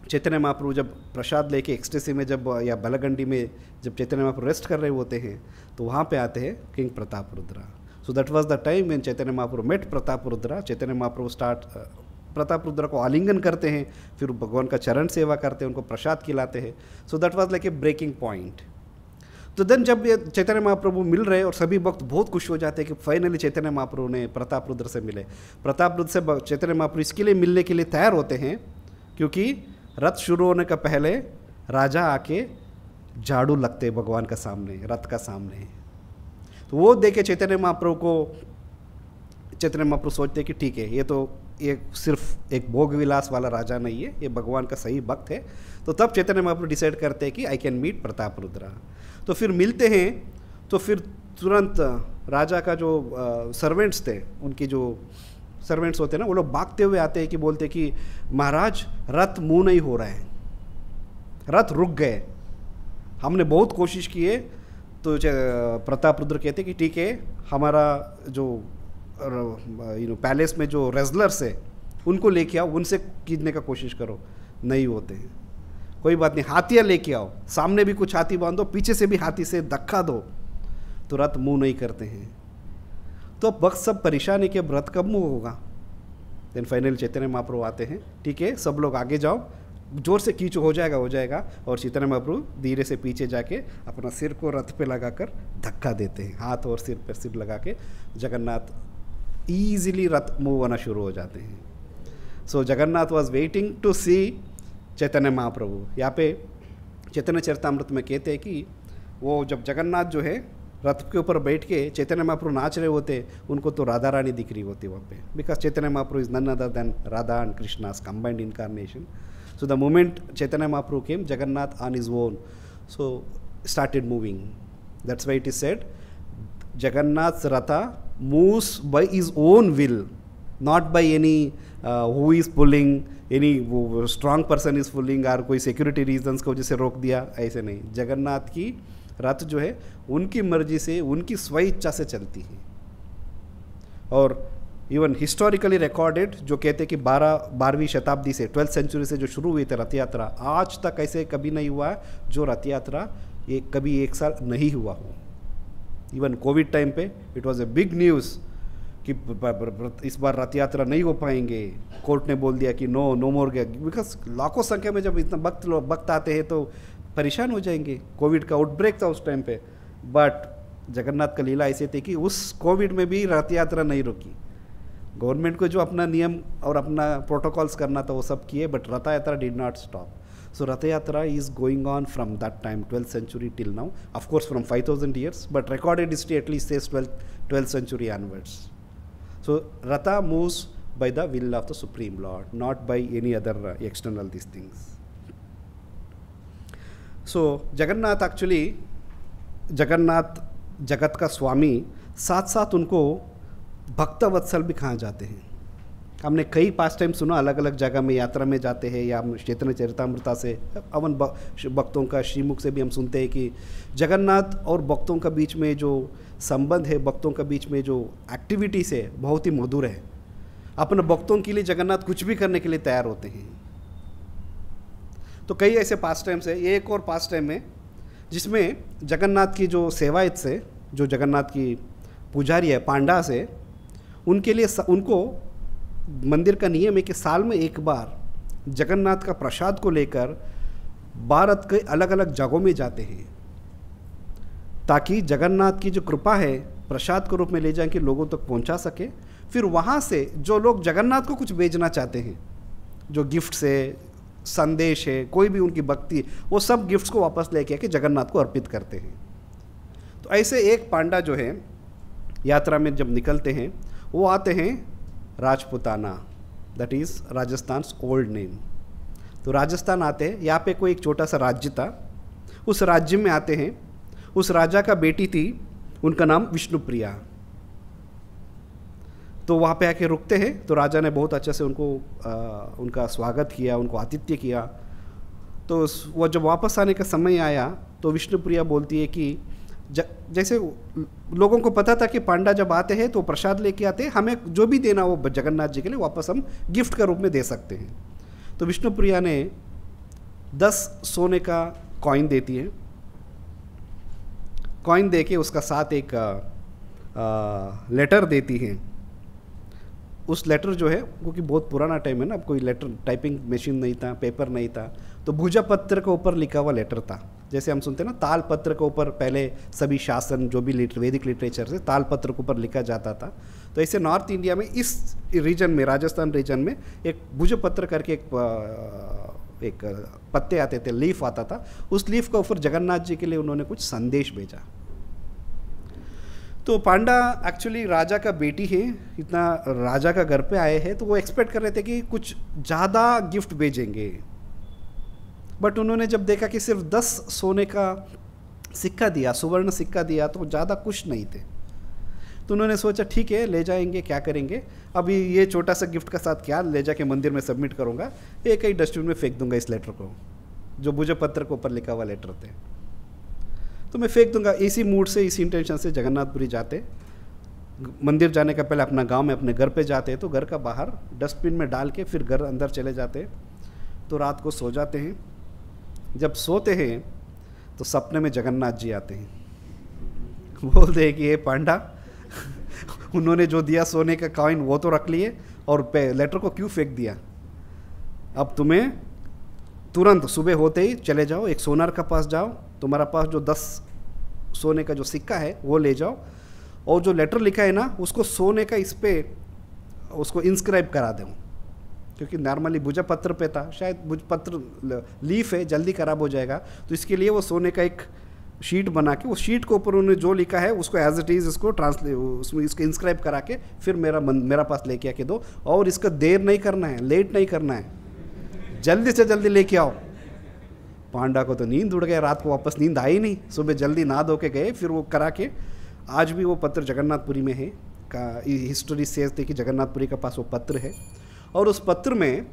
चैतन्य महाप्रभु जब प्रसाद लेके एक्सटेसी में जब, या बलगंडी में जब चैतन्य महाप्रभु रेस्ट कर रहे होते हैं, तो वहाँ पे आते हैं king Pratap Rudra. So that was the time when Chaitanya Mahaprabhu met Pratap Rudra. Chaitanya Mahaprabhu Pratap Rudra को आलिंगन करते हैं, फिर भगवान का चरण सेवा करते हैं, उनको प्रसाद खिलाते हैं। So that was like a breaking point. तो देन जब ये चैतन्य महाप्रभु मिल रहे और सभी भक्त बहुत खुश हो जाते हैं कि फाइनली चैतन्य महाप्रभु ने प्रताप रुद्र से मिले। प्रताप रुद्र से चैतन्य महाप्रभु इसके लिए मिलने के लिए तैयार होते हैं क्योंकि रथ शुरू होने का पहले राजा आके झाड़ू लगते भगवान का सामने, रथ का सामने। तो वो देखे चैतन्य महाप्रभु को, चैतन्य महाप्रभु सोचते कि ठीक है, ये सिर्फ एक भोग विलास वाला राजा नहीं है, ये भगवान का सही भक्त है। तो तब चैतन्य महाप्रभु डिसाइड करते हैं कि I can meet Pratap Rudra. तो फिर मिलते हैं, तो फिर तुरंत राजा का जो सर्वेंट्स थे, उनकी जो सर्वेंट्स होते हैं ना, वो लोग भागते हुए आते हैं कि बोलते कि महाराज रथ मूव नहीं हो रहा है, रथ रुक गए, हमने बहुत कोशिश की है। तो प्रताप रुद्र कहते कि ठीक है, हमारा जो पैलेस में जो रेजलर्स है उनको लेके आओ, उनसे खींचने का कोशिश करो, नहीं होते हैं। कोई बात नहीं, हाथियाँ लेके आओ, सामने भी कुछ हाथी बांधो, पीछे से भी हाथी से धक्का दो, तो रथ मूव नहीं करते हैं। तो भक्त सब परेशान है कि अब रथ कब मूव होगा। देन फाइनल चैतन्य महाप्रभु आते हैं, ठीक है सब लोग आगे जाओ, जोर से खींचो, हो जाएगा। और चैतन्य महाप्रभु धीरे से पीछे जाके अपना सिर को रथ पे लगाकर धक्का देते हैं, हाथ और सिर पर सिर लगा के जगन्नाथ ईजिली रथ मूव होना शुरू हो जाते हैं। सो जगन्नाथ वॉज वेटिंग टू सी चैतन्य महाप्रभु। यहाँ पे चैतन्य चरितामृत में कहते हैं कि वो जब जगन्नाथ जो है रथ के ऊपर बैठ के चैतन्य महाप्रभु नाच रहे होते, उनको तो राधा रानी दिख रही होती वहाँ पे, because Chaitanya Mahaprabhu is none other than Radha and Krishna's combined incarnation. So the moment Chaitanya Mahaprabhu came, Jagannath on his own so started moving. That's why it is said Jagannath's Ratha moves by his own will, not by any who is pulling, any strong person is pulling और कोई security reasons को जैसे रोक दिया, ऐसे नहीं। जगन्नाथ की रथ जो है उनकी मर्जी से, उनकी स्वेच्छा से चलती है। और इवन हिस्टोरिकली रिकॉर्डेड जो कहते हैं कि 12वीं शताब्दी से 12th सेंचुरी से जो शुरू हुई थी रथ यात्रा, आज तक ऐसे कभी नहीं हुआ जो रथ यात्रा कभी एक साल नहीं हुआ हो। इवन कोविड टाइम पे it was a big news कि इस बार रथ यात्रा नहीं हो पाएंगे, कोर्ट ने बोल दिया कि नो मोर गया, बिकॉज लाखों संख्या में जब इतना भक्त आते हैं तो परेशान हो जाएंगे। कोविड का आउटब्रेक था उस टाइम पे, बट जगन्नाथ का लीला ऐसे थे कि उस कोविड में भी रथ यात्रा नहीं रुकी। गवर्नमेंट को जो अपना नियम और अपना प्रोटोकॉल्स करना था वो सब किए, बट रथ यात्रा did not stop. So Ratha Yatra is going on from that time, 12th century till now. Of course, from 5,000 years, but recorded history at least says 12th century onwards. So Ratha moves by the will of the Supreme Lord, not by any other external these things. So Jagannath actually, Jagannath जगत का स्वामी, साथ साथ उनको भक्तवत्सल भी कहा जाते हैं। हमने कई पास टाइम सुना, अलग अलग जगह में यात्रा में जाते हैं या हम चैतन्य चरितामृता से अवन भक्तों का श्रीमुख से भी हम सुनते हैं कि जगन्नाथ और भक्तों का बीच में जो संबंध है, भक्तों का बीच में जो एक्टिविटीज़ है बहुत ही मधुर है। अपने भक्तों के लिए जगन्नाथ कुछ भी करने के लिए तैयार होते हैं। तो कई ऐसे पास टाइम्स है। एक और पास टाइम है जिसमें जगन्नाथ की जो सेवायत से, जो जगन्नाथ की पुजारी है पांडा से, उनके लिए उनको मंदिर का नियम है कि साल में एक बार जगन्नाथ का प्रसाद को लेकर भारत के अलग अलग जगहों में जाते हैं, ताकि जगन्नाथ की जो कृपा है प्रसाद के रूप में ले जाके लोगों तक पहुंचा सके। फिर वहाँ से जो लोग जगन्नाथ को कुछ भेजना चाहते हैं, जो गिफ्ट्स है, संदेश है, कोई भी उनकी भक्ति, वो सब गिफ्ट्स को वापस लेके आके जगन्नाथ को अर्पित करते हैं। तो ऐसे एक पांडा जो है यात्रा में जब निकलते हैं, वो आते हैं Rajputana, that is Rajasthan old name. तो राजस्थान आते हैं, यहाँ पे कोई एक छोटा सा राज्य था, उस राज्य में आते हैं। उस राजा का बेटी थी, उनका नाम विष्णुप्रिया। तो वहाँ पे आके रुकते हैं। तो राजा ने बहुत अच्छे से उनका स्वागत किया, उनको आतिथ्य किया। तो वो जब वापस आने का समय आया तो विष्णुप्रिया बोलती है कि जैसे लोगों को पता था कि पांडा जब आते हैं तो प्रसाद लेके आते हैं, हमें जो भी देना वो जगन्नाथ जी के लिए वापस हम गिफ्ट का रूप में दे सकते हैं। तो विष्णुप्रिया ने 10 सोने का कॉइन देती है। कॉइन देके उसका साथ एक लेटर देती है। उस लेटर जो है, क्योंकि बहुत पुराना टाइम है ना, अब कोई लेटर टाइपिंग मशीन नहीं था, पेपर नहीं था, तो भुजा पत्र के ऊपर लिखा हुआ लेटर था। जैसे हम सुनते हैं ना, ताल पत्र के ऊपर पहले सभी शासन जो भी वैदिक लिटरेचर से ताल पत्र के ऊपर लिखा जाता था। तो ऐसे नॉर्थ इंडिया में इस रीजन में, राजस्थान रीजन में, एक भुज पत्र करके एक पत्ते आते थे, लीफ आता था, उस लीफ के ऊपर जगन्नाथ जी के लिए उन्होंने कुछ संदेश भेजा। तो पांडा एक्चुअली राजा का बेटी है, इतना राजा का घर पे आए हैं, तो वो एक्सपेक्ट कर रहे थे कि कुछ ज़्यादा गिफ्ट भेजेंगे, बट उन्होंने जब देखा कि सिर्फ 10 सोने का सिक्का दिया, सुवर्ण सिक्का दिया, तो ज़्यादा खुश नहीं थे। तो उन्होंने सोचा ठीक है, ले जाएंगे, क्या करेंगे, अभी ये छोटा सा गिफ्ट का साथ क्या ले जाके मंदिर में सबमिट करूँगा, एक ही डस्टबिन में फेंक दूंगा इस लेटर को, जो भुज पत्र के ऊपर लिखा हुआ लेटर थे, तो मैं फेंक दूंगा। इसी मूड से, इसी इंटेंशन से जगन्नाथपुरी जाते, मंदिर जाने का पहले अपना गांव में अपने घर पे जाते, तो घर का बाहर डस्टबिन में डाल के फिर घर अंदर चले जाते। तो रात को सो जाते हैं। जब सोते हैं तो सपने में जगन्नाथ जी आते हैं, बोलते हैं कि ये पांडा, उन्होंने जो दिया सोने का कॉइन वो तो रख लिए, और लेटर को क्यों फेंक दिया, अब तुम्हें तुरंत सुबह होते ही चले जाओ, एक सोनार का पास जाओ, तुम्हारा पास जो 10 सोने का जो सिक्का है वो ले जाओ, और जो लेटर लिखा है ना उसको सोने का इस पे उसको इंस्क्राइब करा दो, क्योंकि नॉर्मली भुज पत्र पे था, शायद भुज पत्र लीफ है, जल्दी खराब हो जाएगा, तो इसके लिए वो सोने का एक शीट बना के, उस शीट के ऊपर उन्होंने जो लिखा है उसको एज इट इज़ इसको ट्रांसलेट, उसमें इसको इंस्क्राइब करा के फिर मेरा पास लेके आके दो, और इसका देर नहीं करना है, लेट नहीं करना है, जल्दी से जल्दी लेके आओ। पांडा को तो नींद उड़ गया, रात को वापस नींद आई नहीं, सुबह जल्दी नहा धो के गए, फिर वो करा के, आज भी वो पत्र जगन्नाथपुरी में है, का हिस्ट्री सेज थी कि जगन्नाथपुरी के पास वो पत्र है, और उस पत्र में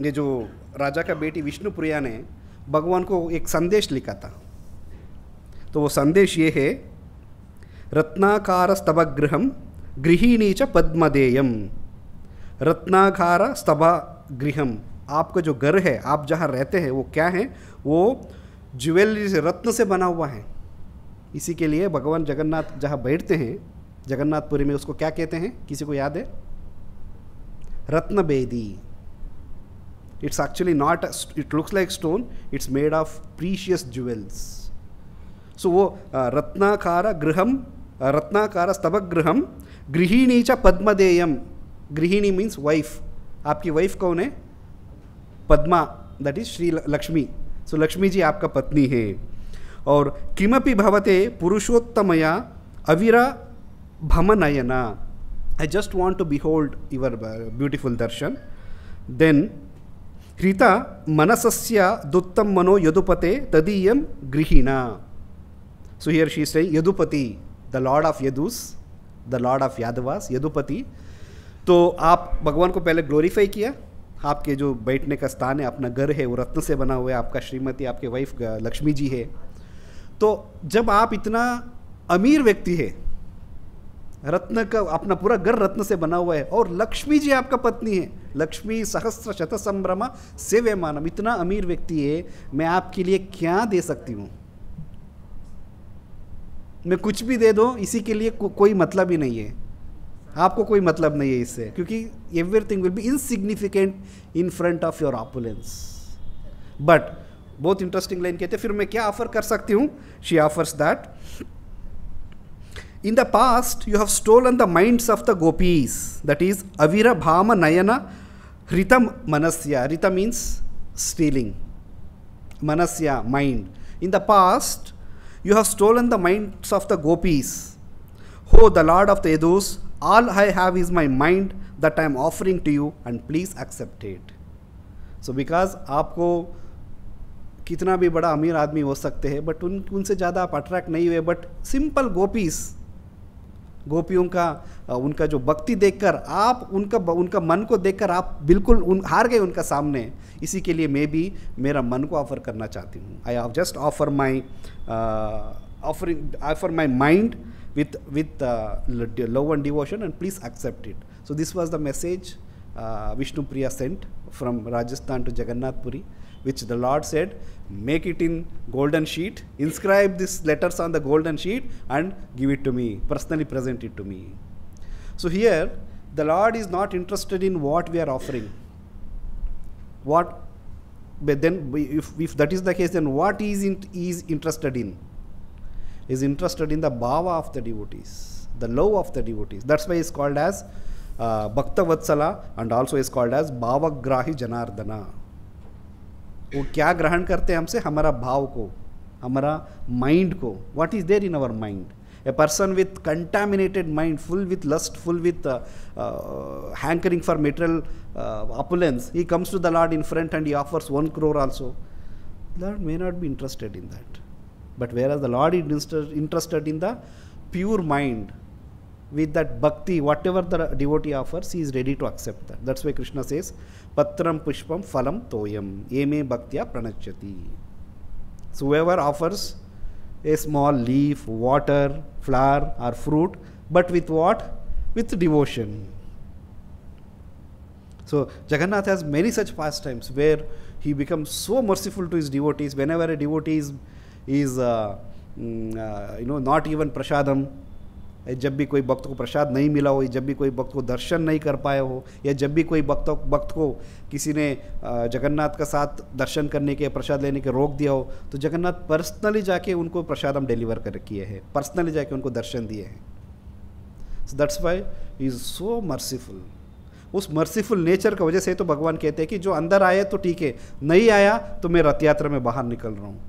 ये जो राजा का बेटी विष्णुप्रिया ने भगवान को एक संदेश लिखा था। तो वो संदेश ये है, रत्नाकार स्तभगृहम गृहिणी च पद्मदेयम। रत्नाकार स्तभगृहम, आपका जो घर है, आप जहाँ रहते हैं, वो क्या है, वो ज्वेलरी से, रत्न से बना हुआ है। इसी के लिए भगवान जगन्नाथ जहाँ बैठते हैं जगन्नाथपुरी में, उसको क्या कहते हैं, किसी को याद है? Ratna Vedi. It's actually not, it looks like stone, it's made of precious jewels. So वो रत्नाकार गृहम, रत्नाकार स्तभगृहम गृहिणी च पद्मदेयम। गृहिणी मीन्स वाइफ, आपकी वाइफ कौन है? Padma, that is Shri Lakshmi. So Lakshmi ji आपका पत्नी है। और किमपि भवते पुरुषोत्तमया अविरा भमनयना, I just want to behold your beautiful darshan. Then हृता मनसस्य दुत्तम मनो यदुपते तदीयम गृहिणा। So here she is saying Yadupati, the lord of Yadus, the lord of Yadavas, Yadupati. तो आप भगवान को पहले ग्लोरीफाई किया, आपके जो बैठने का स्थान है, अपना घर है, वो रत्न से बना हुआ है, आपका श्रीमती, आपके वाइफ लक्ष्मी जी है। तो जब आप इतना अमीर व्यक्ति है, रत्न का अपना पूरा घर रत्न से बना हुआ है, और लक्ष्मी जी आपका पत्नी है, लक्ष्मी सहस्त्र शत संभ्रमा सेव्यमानम, इतना अमीर व्यक्ति है, मैं आपके लिए क्या दे सकती हूँ? मैं कुछ भी दे दूँ, इसी के लिए कोई मतलब ही नहीं है, आपको कोई मतलब नहीं है इससे, क्योंकि everything will be insignificant in front of your opulence. But बहुत इंटरेस्टिंग लाइन कहते हैं, फिर मैं क्या ऑफर कर सकती हूँ? She offers that in the past you have stolen the minds of the gopis, that is avira bhama nayana hritam manasya. Hrita means stealing, manasya mind. In the past you have stolen the minds of the gopis. Oh the lord of the Yadus, all I have is my mind that I am offering to you, and please accept it. So because आपको कितना भी बड़ा अमीर आदमी हो सकते हैं, but उनसे ज़्यादा आप अट्रैक्ट नहीं हुए, बट सिंपल गोपीस, गोपियों का उनका जो भक्ति देखकर आप उनका मन को देखकर आप बिल्कुल हार गए उनका सामने। इसी के लिए मैं भी मेरा मन को ऑफर करना चाहती हूँ। I have just offer my mind with love and devotion, and please accept it. So this was the message Vishnupriya sent from Rajasthan to Jagannath Puri, which the Lord said, make it in golden sheet, inscribe these letters on the golden sheet and give it to me, personally present it to me. So here the Lord is not interested in what we are offering. What but then if that is the case, then what is interested in? Is interested in the bhava of the devotees, the love of the devotees. That's why it's called as Bhakta Vatsala, and also is called as Bhavagrahi Janardana. वो क्या ग्रहण करते हैं हमसे? हमारा भाव को, हमारा माइंड को. What is there in our mind? A person with contaminated mind, full with lust, full with hankering for material opulence, he comes to the Lord in front and he offers 1 crore also. Lord may not be interested in that. But whereas the Lord is interested in the pure mind, with that bhakti, whatever the devotee offers, he is ready to accept that. That's why Krishna says, Patram Pushpam Phalam Toyam, Eme Bhaktya Pranachyati. So whoever offers a small leaf, water, flower or fruit, but with what? With devotion. So Jagannath has many such pastimes where he becomes so merciful to his devotees. Whenever a devotee is not even prasadam, जब भी कोई भक्त को प्रसाद नहीं मिला हो, जब भी कोई भक्त को दर्शन नहीं कर पाया हो, या जब भी कोई भक्त को किसी ने जगन्नाथ का साथ दर्शन करने के, प्रसाद लेने के रोक दिया हो, तो जगन्नाथ पर्सनली जाके उनको प्रसादम डिलीवर कर किए हैं, पर्सनली जाके उनको दर्शन दिए हैं. So that's why he is so merciful. उस मर्सीफुल नेचर की वजह से तो भगवान कहते हैं कि जो अंदर आया तो ठीक है, नहीं आया तो मैं रथ यात्रा में बाहर निकल रहा हूँ.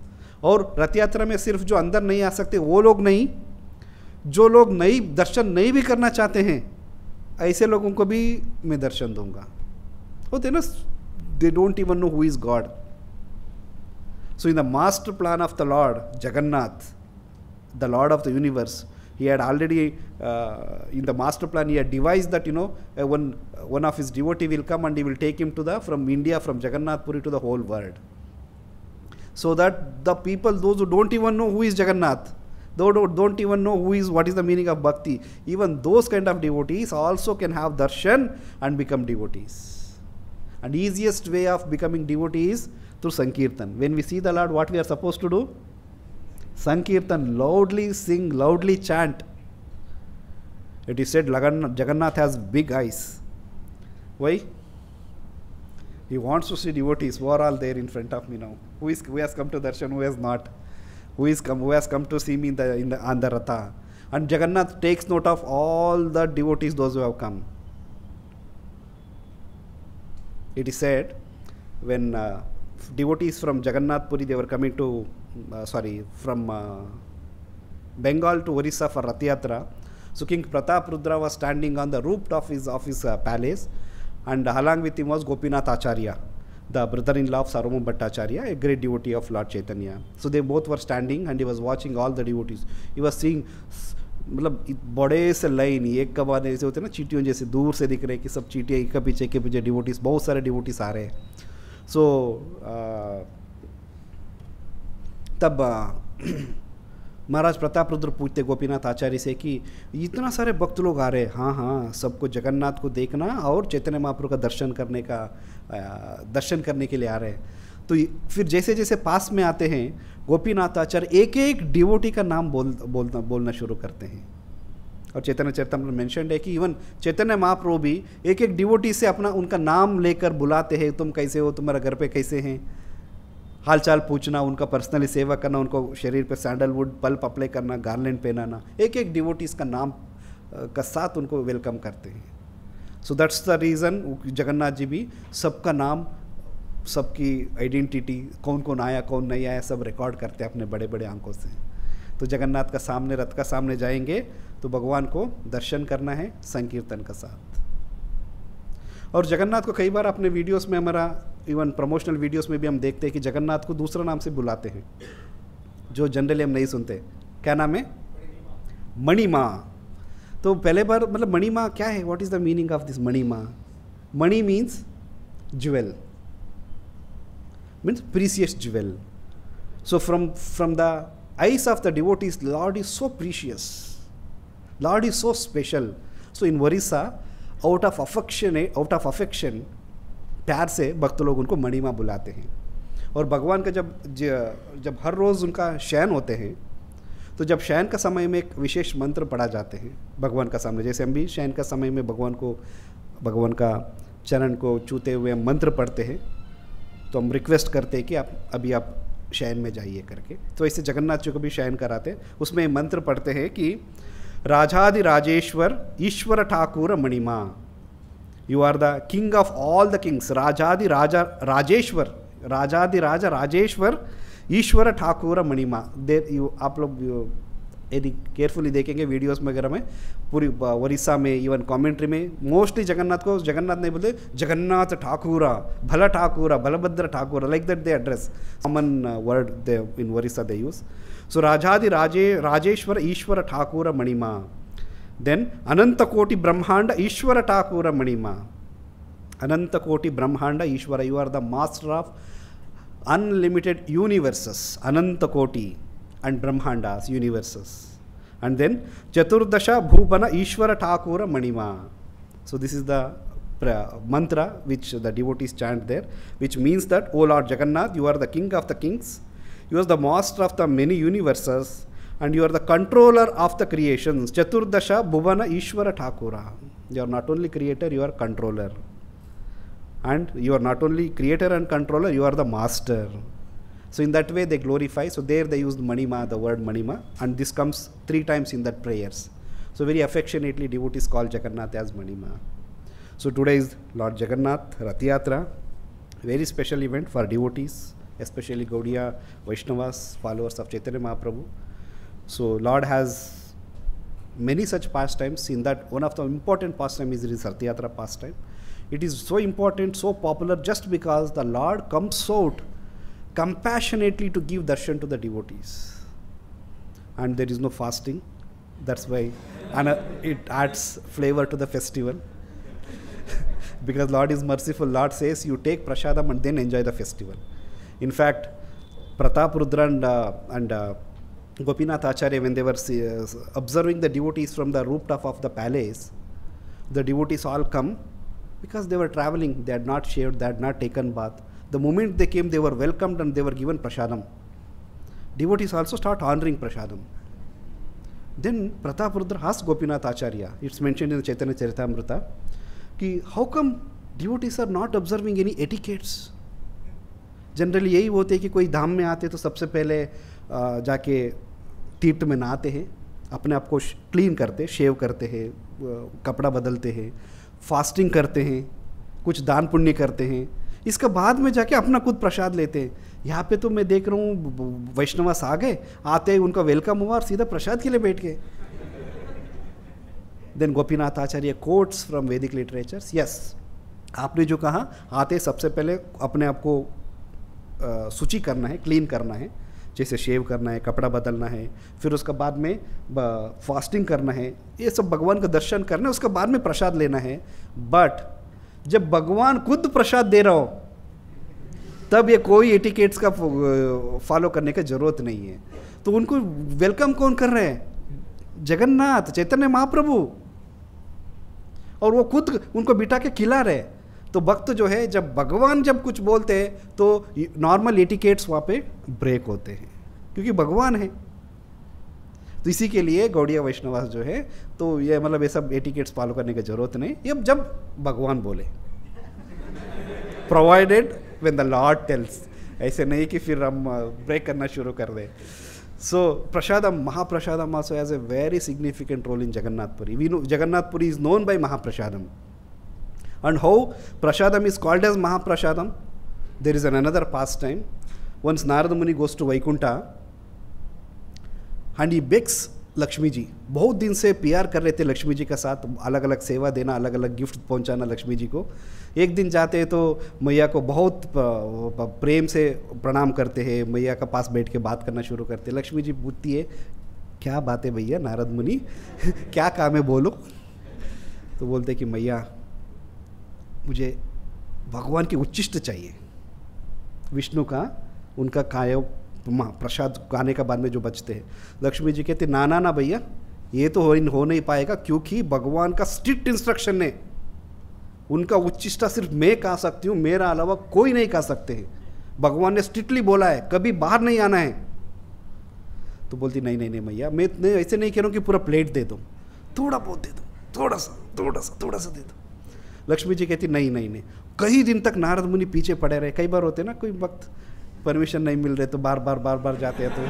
और रथ यात्रा में सिर्फ जो अंदर नहीं आ सकते वो लोग नहीं, जो लोग नई दर्शन नहीं भी करना चाहते हैं, ऐसे लोगों को भी मैं दर्शन दूंगा. होते ना, they don't even know who is God. So in the master plan of the Lord Jagannath, the lord of the universe, he had already in the master plan he had devised that one of his devotee will come and he will take him to the from India, from Jagannath Puri to the whole world, so that the people, those who don't even know who is Jagannath, those who don't even know what is the meaning of bhakti, even those kind of devotees also can have darshan and become devotees. And easiest way of becoming devotee is through Sankirtan. When we see the Lord, what we are supposed to do? Sankirtan, loudly sing, loudly chant. It is said Jagannath has big eyes. Why? He wants to see devotees who are all there in front of me now. Who has come to darshan, who has not? Who has come to see me on the Ratha? And Jagannath takes note of all the devotees, those who have come. It is said when devotees from Jagannath Puri, they were coming to from Bengal to Orissa for Rath Yatra. So King Pratap Rudra was standing on the rooftop of his palace, and along with him was Gopinath Acharya, the brother-in-law of Sarvabhauma Bhattacharya, a great devotee of Lord Chaitanya. So they both were standing and he was watching all the devotees. He was seeing, मतलब बड़े से line, एक के बाद ऐसे होते हैं ना चीटियों जैसे, दूर से दिख रहे हैं कि सब चीटियाँ एक के पीछे डिवोटीज, बहुत सारे डिवोटीज आ रहे हैं. सो तब महाराज प्रताप रुद्र पूछते गोपीनाथ आचार्य से कि इतना सारे भक्त लोग आ रहे हैं. हाँ, सबको जगन्नाथ को देखना और चैतन्य महाप्रभु का दर्शन करने के लिए आ रहे हैं. तो फिर जैसे जैसे पास में आते हैं, गोपीनाथ आचार्य एक एक डिवोटी का नाम बोलना शुरू करते हैं. और चैतन्य चरितामृत में मेंशन्ड है कि इवन चैतन्य महाप्रभु भी एक एक डिवोटी से उनका नाम लेकर बुलाते हैं. तुम कैसे हो, तुम्हारा घर पे कैसे हैं, हालचाल पूछना, उनका पर्सनली सेवा करना, उनको शरीर पे सैंडलवुड पल्प अप्लाई करना, गार्लैंड पहनाना, एक एक डिवोटीज का नाम का साथ उनको वेलकम करते हैं. So that's the reason Jagannath ji भी सबका नाम, सबकी आइडेंटिटी, कौन कौन आया कौन नहीं आया, सब रिकॉर्ड करते हैं अपने बड़े बड़े आंखों से. तो जगन्नाथ का सामने, रथ का सामने जाएंगे तो भगवान को दर्शन करना है संकीर्तन का साथ. और जगन्नाथ को कई बार अपने वीडियोस में, हमारा इवन प्रमोशनल वीडियोस में भी हम देखते हैं कि जगन्नाथ को दूसरा नाम से बुलाते हैं जो जनरली हम नहीं सुनते. क्या नाम है? मणि माँ. तो पहले बार मतलब मणि माँ क्या है? What is the meaning of this Mani Ma? Mani means jewel, means precious jewel. So from the eyes of the devotees, Lord is so precious, Lord is so special. So in Orissa, out of affection, प्यार से भक्त लोग उनको मणिमा बुलाते हैं. और भगवान का जब हर रोज़ उनका शयन होते हैं, तो जब शयन का समय में एक विशेष मंत्र पढ़ा जाते हैं भगवान का सामने. जैसे हम भी शयन का समय में भगवान का चरण को छूते हुए मंत्र पढ़ते हैं, तो हम रिक्वेस्ट करते हैं कि आप शयन में जाइए करके। तो ऐसे जगन्नाथ जी को भी शयन कराते हैं। उसमें मंत्र पढ़ते हैं कि राजादि राजेश्वर ईश्वर ठाकुर मणिमा, you are the king of all the kings, राजादि राजा राजेश्वर, राजादि राजा राजेश्वर ईश्वर ठाकुर मणिमा। आप लोग यदि केयरफुली देखेंगे वीडियोस वगैरह में, पूरी उड़ीसा में इवन कमेंट्री में मोस्टली जगन्नाथ को जगन्नाथ नहीं बोलते, जगन्नाथ ठाकुरा, भला ठाकुरा, Balabhadra Thakura, like that they address, common word they in Odisha they use. So राजादि राजेश्वर ईश्वर ठाकुर मणिमा, देन अनंत कोटि ब्रह्मांड ईश्वर ठाकुर मणिमा, अनंत कोटि ब्रह्मांड ईश्वर, you are the master of unlimited universes, अनंत कोटि and brahmandas, universes. And then Chaturdasha Bhupana Ishvara Thakura Manima. So this is the mantra which the devotees chant there, which means that, O Lord Jagannath, you are the king of the kings, you are the master of the many universes, and you are the controller of the creations. Chaturdasha Bhuvana Ishvara Thakura. You are not only creator, you are controller. And you are not only creator and controller, you are the master. So in that way they glorify. So there they used Manima, the word Manima, and this comes 3 times in that prayers. So very affectionately devotees call Jagannath as Manima. So today is Lord Jagannath Rath Yatra, very special event for devotees, especially Gaudiya Vaishnavas, followers of Chaitanya Mahaprabhu. So Lord has many such pastimes. In that, one of the important pastimes is Rath Yatra pastime. It is so important, so popular, just because the Lord comes out compassionately to give darshan to the devotees, and there is no fasting. That's why, and it adds flavor to the festival. Because Lord is merciful. Lord says you take prasadam and then enjoy the festival. In fact, Pratap Rudra and Gopinath Acharya, when they were observing the devotees from the rooftop of the palace, the devotees all come because they were traveling. They had not shaved, they had not taken bath. The moment they came, they were welcomed and they were given prasadam. Devotees also start honoring prasadam. Then Pratap Rudra asked Gopinath Acharya, it's mentioned in the Chaitanya Charitamrita, कि how come devotees are not observing any etiquettes? Generally यही होते हैं कि कोई धाम में आते तो सबसे पहले जाके तीर्थ में नहाते हैं, अपने आप को क्लीन करते, शेव करते हैं, कपड़ा बदलते हैं, फास्टिंग करते हैं, कुछ दान पुण्य करते हैं, इसका बाद में जाके अपना खुद प्रसाद लेते हैं. यहाँ पे तो मैं देख रहा हूँ वैष्णवास आ गए, आते ही उनका वेलकम हुआ और सीधा प्रसाद के लिए बैठ गए. Then Gopinath Acharya quotes from Vedic literatures, yes आपने जो कहा, आते सबसे पहले अपने आप को शुचि करना है, क्लीन करना है, जैसे शेव करना है, कपड़ा बदलना है, फिर उसका बाद में फास्टिंग करना है, ये सब भगवान का दर्शन करना है, उसके बाद में प्रसाद लेना है. बट जब भगवान खुद प्रसाद दे रहा हो तब ये कोई एटिकेट्स का फॉलो करने की जरूरत नहीं है. तो उनको वेलकम कौन कर रहे हैं? जगन्नाथ चैतन्य महाप्रभु, और वो खुद उनको बिठा के खिला रहे. तो भक्त जो है, जब भगवान जब कुछ बोलते हैं तो नॉर्मल एटिकेट्स वहाँ पे ब्रेक होते हैं, क्योंकि भगवान है. तो इसी के लिए गौड़िया वैष्णवास जो है, तो ये मतलब ये सब एटिकेट्स फॉलो करने की जरूरत नहीं, ये जब भगवान बोले, provided when the lord tells. ऐसे नहीं कि फिर हम ब्रेक करना शुरू कर दें. So Prasadam, Mahaprasadam also has a very significant role in Jagannath Puri. We know Jagannath Puri is known by Mahaprasadam. And how Prasadam is called as Mahaprasadam? There is another pastime. Once Narada Muni goes to Vaikunta and he begs Lakshmi ji, बहुत दिन से प्यार कर रहे थे लक्ष्मी जी का साथ, अलग अलग सेवा देना, अलग अलग गिफ्ट पहुंचाना लक्ष्मी जी को. एक दिन जाते हैं तो मैया को बहुत प्रेम से प्रणाम करते हैं, मैया का पास बैठ के बात करना शुरू करते हैं. लक्ष्मी जी पूछती है, क्या बात है भैया नारद मुनि, क्या काम है बोलो. तो बोलते कि मैया मुझे भगवान की उच्चिष्ट चाहिए, विष्णु का उनका काय प्रसाद खाने का बाद में जो बचते हैं. लक्ष्मी जी कहते ना ना ना भैया, ये तो हो नहीं पाएगा, क्योंकि भगवान का स्ट्रिक्ट इंस्ट्रक्शन है, उनका उच्चिष्टा सिर्फ मैं खा सकती हूँ, मेरा अलावा कोई नहीं खा सकते हैं. भगवान ने स्ट्रिक्टली बोला है, कभी बाहर नहीं आना है. तो बोलती नहीं नहीं नहीं भैया, मैं ऐसे नहीं कह रहा हूँ कि पूरा प्लेट दे दो, थोड़ा बहुत दे दो, थोड़ा सा दे दो. लक्ष्मी जी कहती नहीं नहीं नहीं। कई दिन तक नारद मुनि पीछे पड़े रहे। कई बार होते ना, कोई वक्त परमिशन नहीं मिल रहे तो बार बार जाते हैं, तो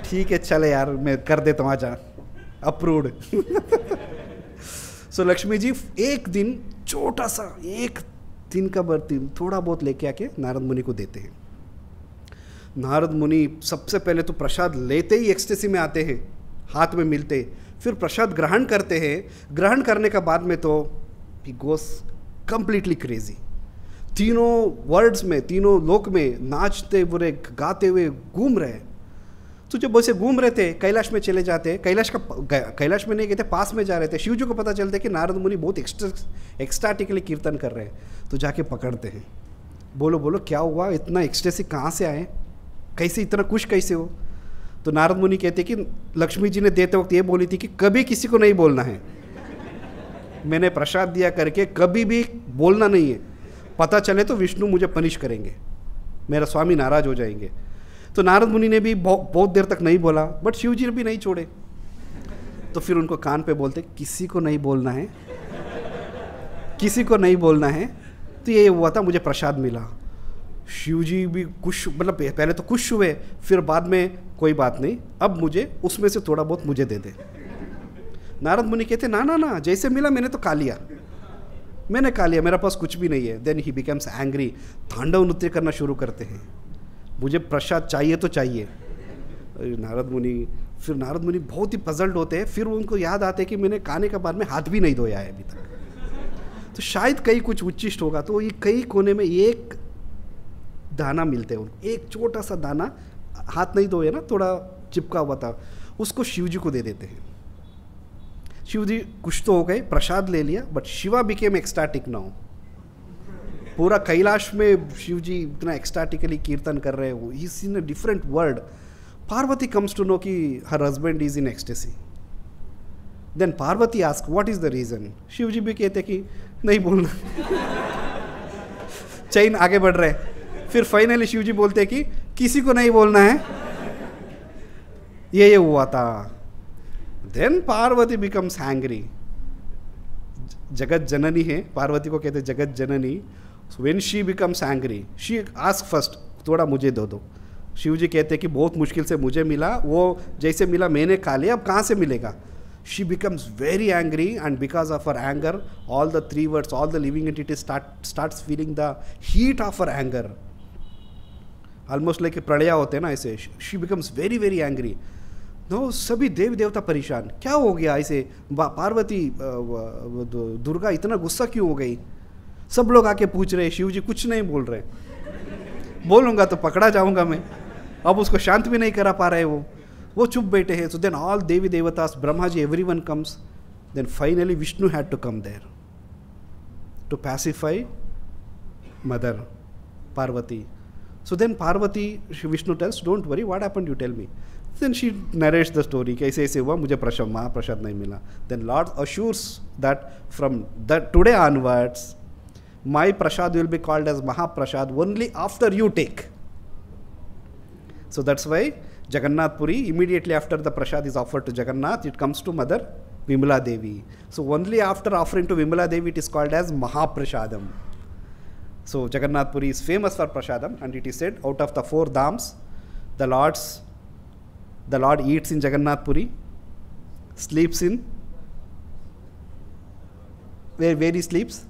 ठीक है चले यार मैं कर देता हूँ, आजा, अप्रूव्ड। सो लक्ष्मी जी एक दिन छोटा सा, एक दिन का बर्ती थोड़ा बहुत लेके आके नारद मुनि को देते हैं। नारद मुनि सबसे पहले तो प्रसाद लेते ही एक्सटेसी में आते हैं, हाथ में मिलते, फिर प्रसाद ग्रहण करते हैं। ग्रहण करने का बाद में तो ही गोस कंप्लीटली क्रेजी। तीनों वर्ड्स में, तीनों लोक में नाचते हुए गाते हुए घूम रहे। तो जब वैसे घूम रहे थे कैलाश में चले जाते, कैलाश में नहीं गए थे, पास में जा रहे थे। शिव जी को पता चलता है कि नारद मुनि बहुत एक्सटाटिकली कीर्तन कर रहे हैं, तो जाके पकड़ते हैं। बोलो बोलो क्या हुआ, इतना एक्सटेसी कहाँ से आए, कैसे इतना खुश कैसे हो? तो नारद मुनि कहते कि लक्ष्मी जी ने देते वक्त ये बोली थी कि कभी किसी को नहीं बोलना है, मैंने प्रसाद दिया करके कभी भी बोलना नहीं है, पता चले तो विष्णु मुझे पनिश करेंगे, मेरा स्वामी नाराज हो जाएंगे। तो नारद मुनि ने भी बहुत देर तक नहीं बोला, बट शिव जी भी नहीं छोड़े। तो फिर उनको कान पे बोलते किसी को नहीं बोलना है, किसी को नहीं बोलना है। तो ये हुआ था, मुझे प्रसाद मिला। शिव जी भी खुश, मतलब पहले तो खुश हुए, फिर बाद में कोई बात नहीं, अब मुझे उसमें से थोड़ा बहुत मुझे दे दे। नारद मुनि कहते ना ना ना, जैसे मिला मैंने तो खा लिया, मैंने खा लिया, मेरा पास कुछ भी नहीं है। देन ही बिकम्स एंग्री, तांडव नृत्य करना शुरू करते हैं, मुझे प्रसाद चाहिए तो चाहिए। नारद मुनि बहुत ही पजल्ड होते हैं। फिर उनको याद आते हैं कि मैंने खाने के बाद में हाथ भी नहीं धोया है अभी तक, तो शायद कहीं कुछ उच्चिष्ट होगा। तो ये कई कोने में एक दाना मिलते हैं उनको, एक छोटा सा दाना, हाथ नहीं धोए ना, थोड़ा चिपका हुआ था, उसको शिव जी को दे देते हैं। शिव जी कुछ तो हो गए, प्रसाद ले लिया, बट शिवा बिकेम एक्सटाटिक नाउ। पूरा कैलाश में शिव जी इतना एक्सटाटिकली कीर्तन कर रहे हो, he is in a different world. Parvati comes to know कि her husband is in ecstasy. Then Parvati ask what is the reason. Shiv ji भी कहते कि नहीं बोलना। चैन आगे बढ़ रहे। फिर फाइनली शिव जी बोलते कि किसी को नहीं बोलना है, ये हुआ था। Then Parvati becomes hungry. जगत जननी है, पार्वती को कहते जगत जननी। When she becomes hungry, she ask first थोड़ा मुझे दो दो। शिव जी कहते कि बहुत मुश्किल से मुझे मिला, वो जैसे मिला मैंने खा लिया, अब कहाँ से मिलेगा। She becomes very angry, and because of her anger, all the three words, all the living entities starts feeling the heat of her anger. Almost like प्रलय होते हैं ना ऐसे। She becomes very very angry. No, सभी देवी देवता परेशान, क्या हो गया ऐसे, पार्वती दुर्गा इतना गुस्सा क्यों हो गई। सब लोग आके पूछ रहे, शिव जी कुछ नहीं बोल रहे, बोलूँगा तो पकड़ा जाऊँगा मैं। अब उसको शांत भी नहीं करा पा रहे वो चुप बैठे हैं। सो देन ऑल देवी देवतास, Brahma ji, everyone comes. Then finally Vishnu had to come there to pacify mother Parvati. So then Parvati, Vishnu tells, don't worry, what happened, you tell me. Then she narrates the story, कैसे ऐसे हुआ, मुझे महाप्रसाद नहीं मिला. Then Lord assures that from that today onwards, my prasad will be called as Mahaprasad only after you take. So that's why Jagannath Puri, immediately after the prasad is offered to Jagannath, it comes to Mother Vimala Devi. So only after offering to Vimala Devi, it is called as Mahaprasadam. So Jagannath Puri is famous for prasadam, and it is said out of the 4 dhams, the Lord eats in Jagannath Puri, sleeps in, where he sleeps?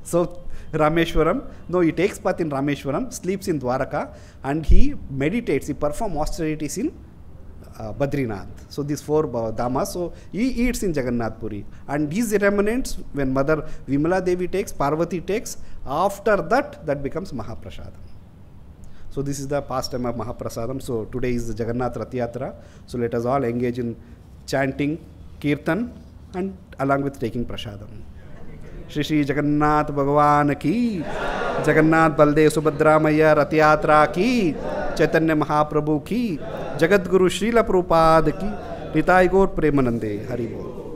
So Rameshwaram, no, he takes bath in Rameshwaram, sleeps in Dwaraka, and he meditates, he performs austerities in Badrinath. So these 4 dhamas, so he eats in Jagannath Puri, and his remnants, when Mother Vimala Devi takes, Parvati takes, after that becomes Mahaprasadam. So this is the pastime of Mahaprasadam. So today is the Jagannath Rath Yatra. So let us all engage in chanting, kirtan, and along with taking prasadam. Shri Shri Jagannath Bhagavan ki, Jagannath Baldev Subhadra Maya Rath Yatra ki, Chaitanya Mahaprabhu ki, Jagat Guru Srila Prabhupada ki, Nitai Gaur Premanande. Hari Bol.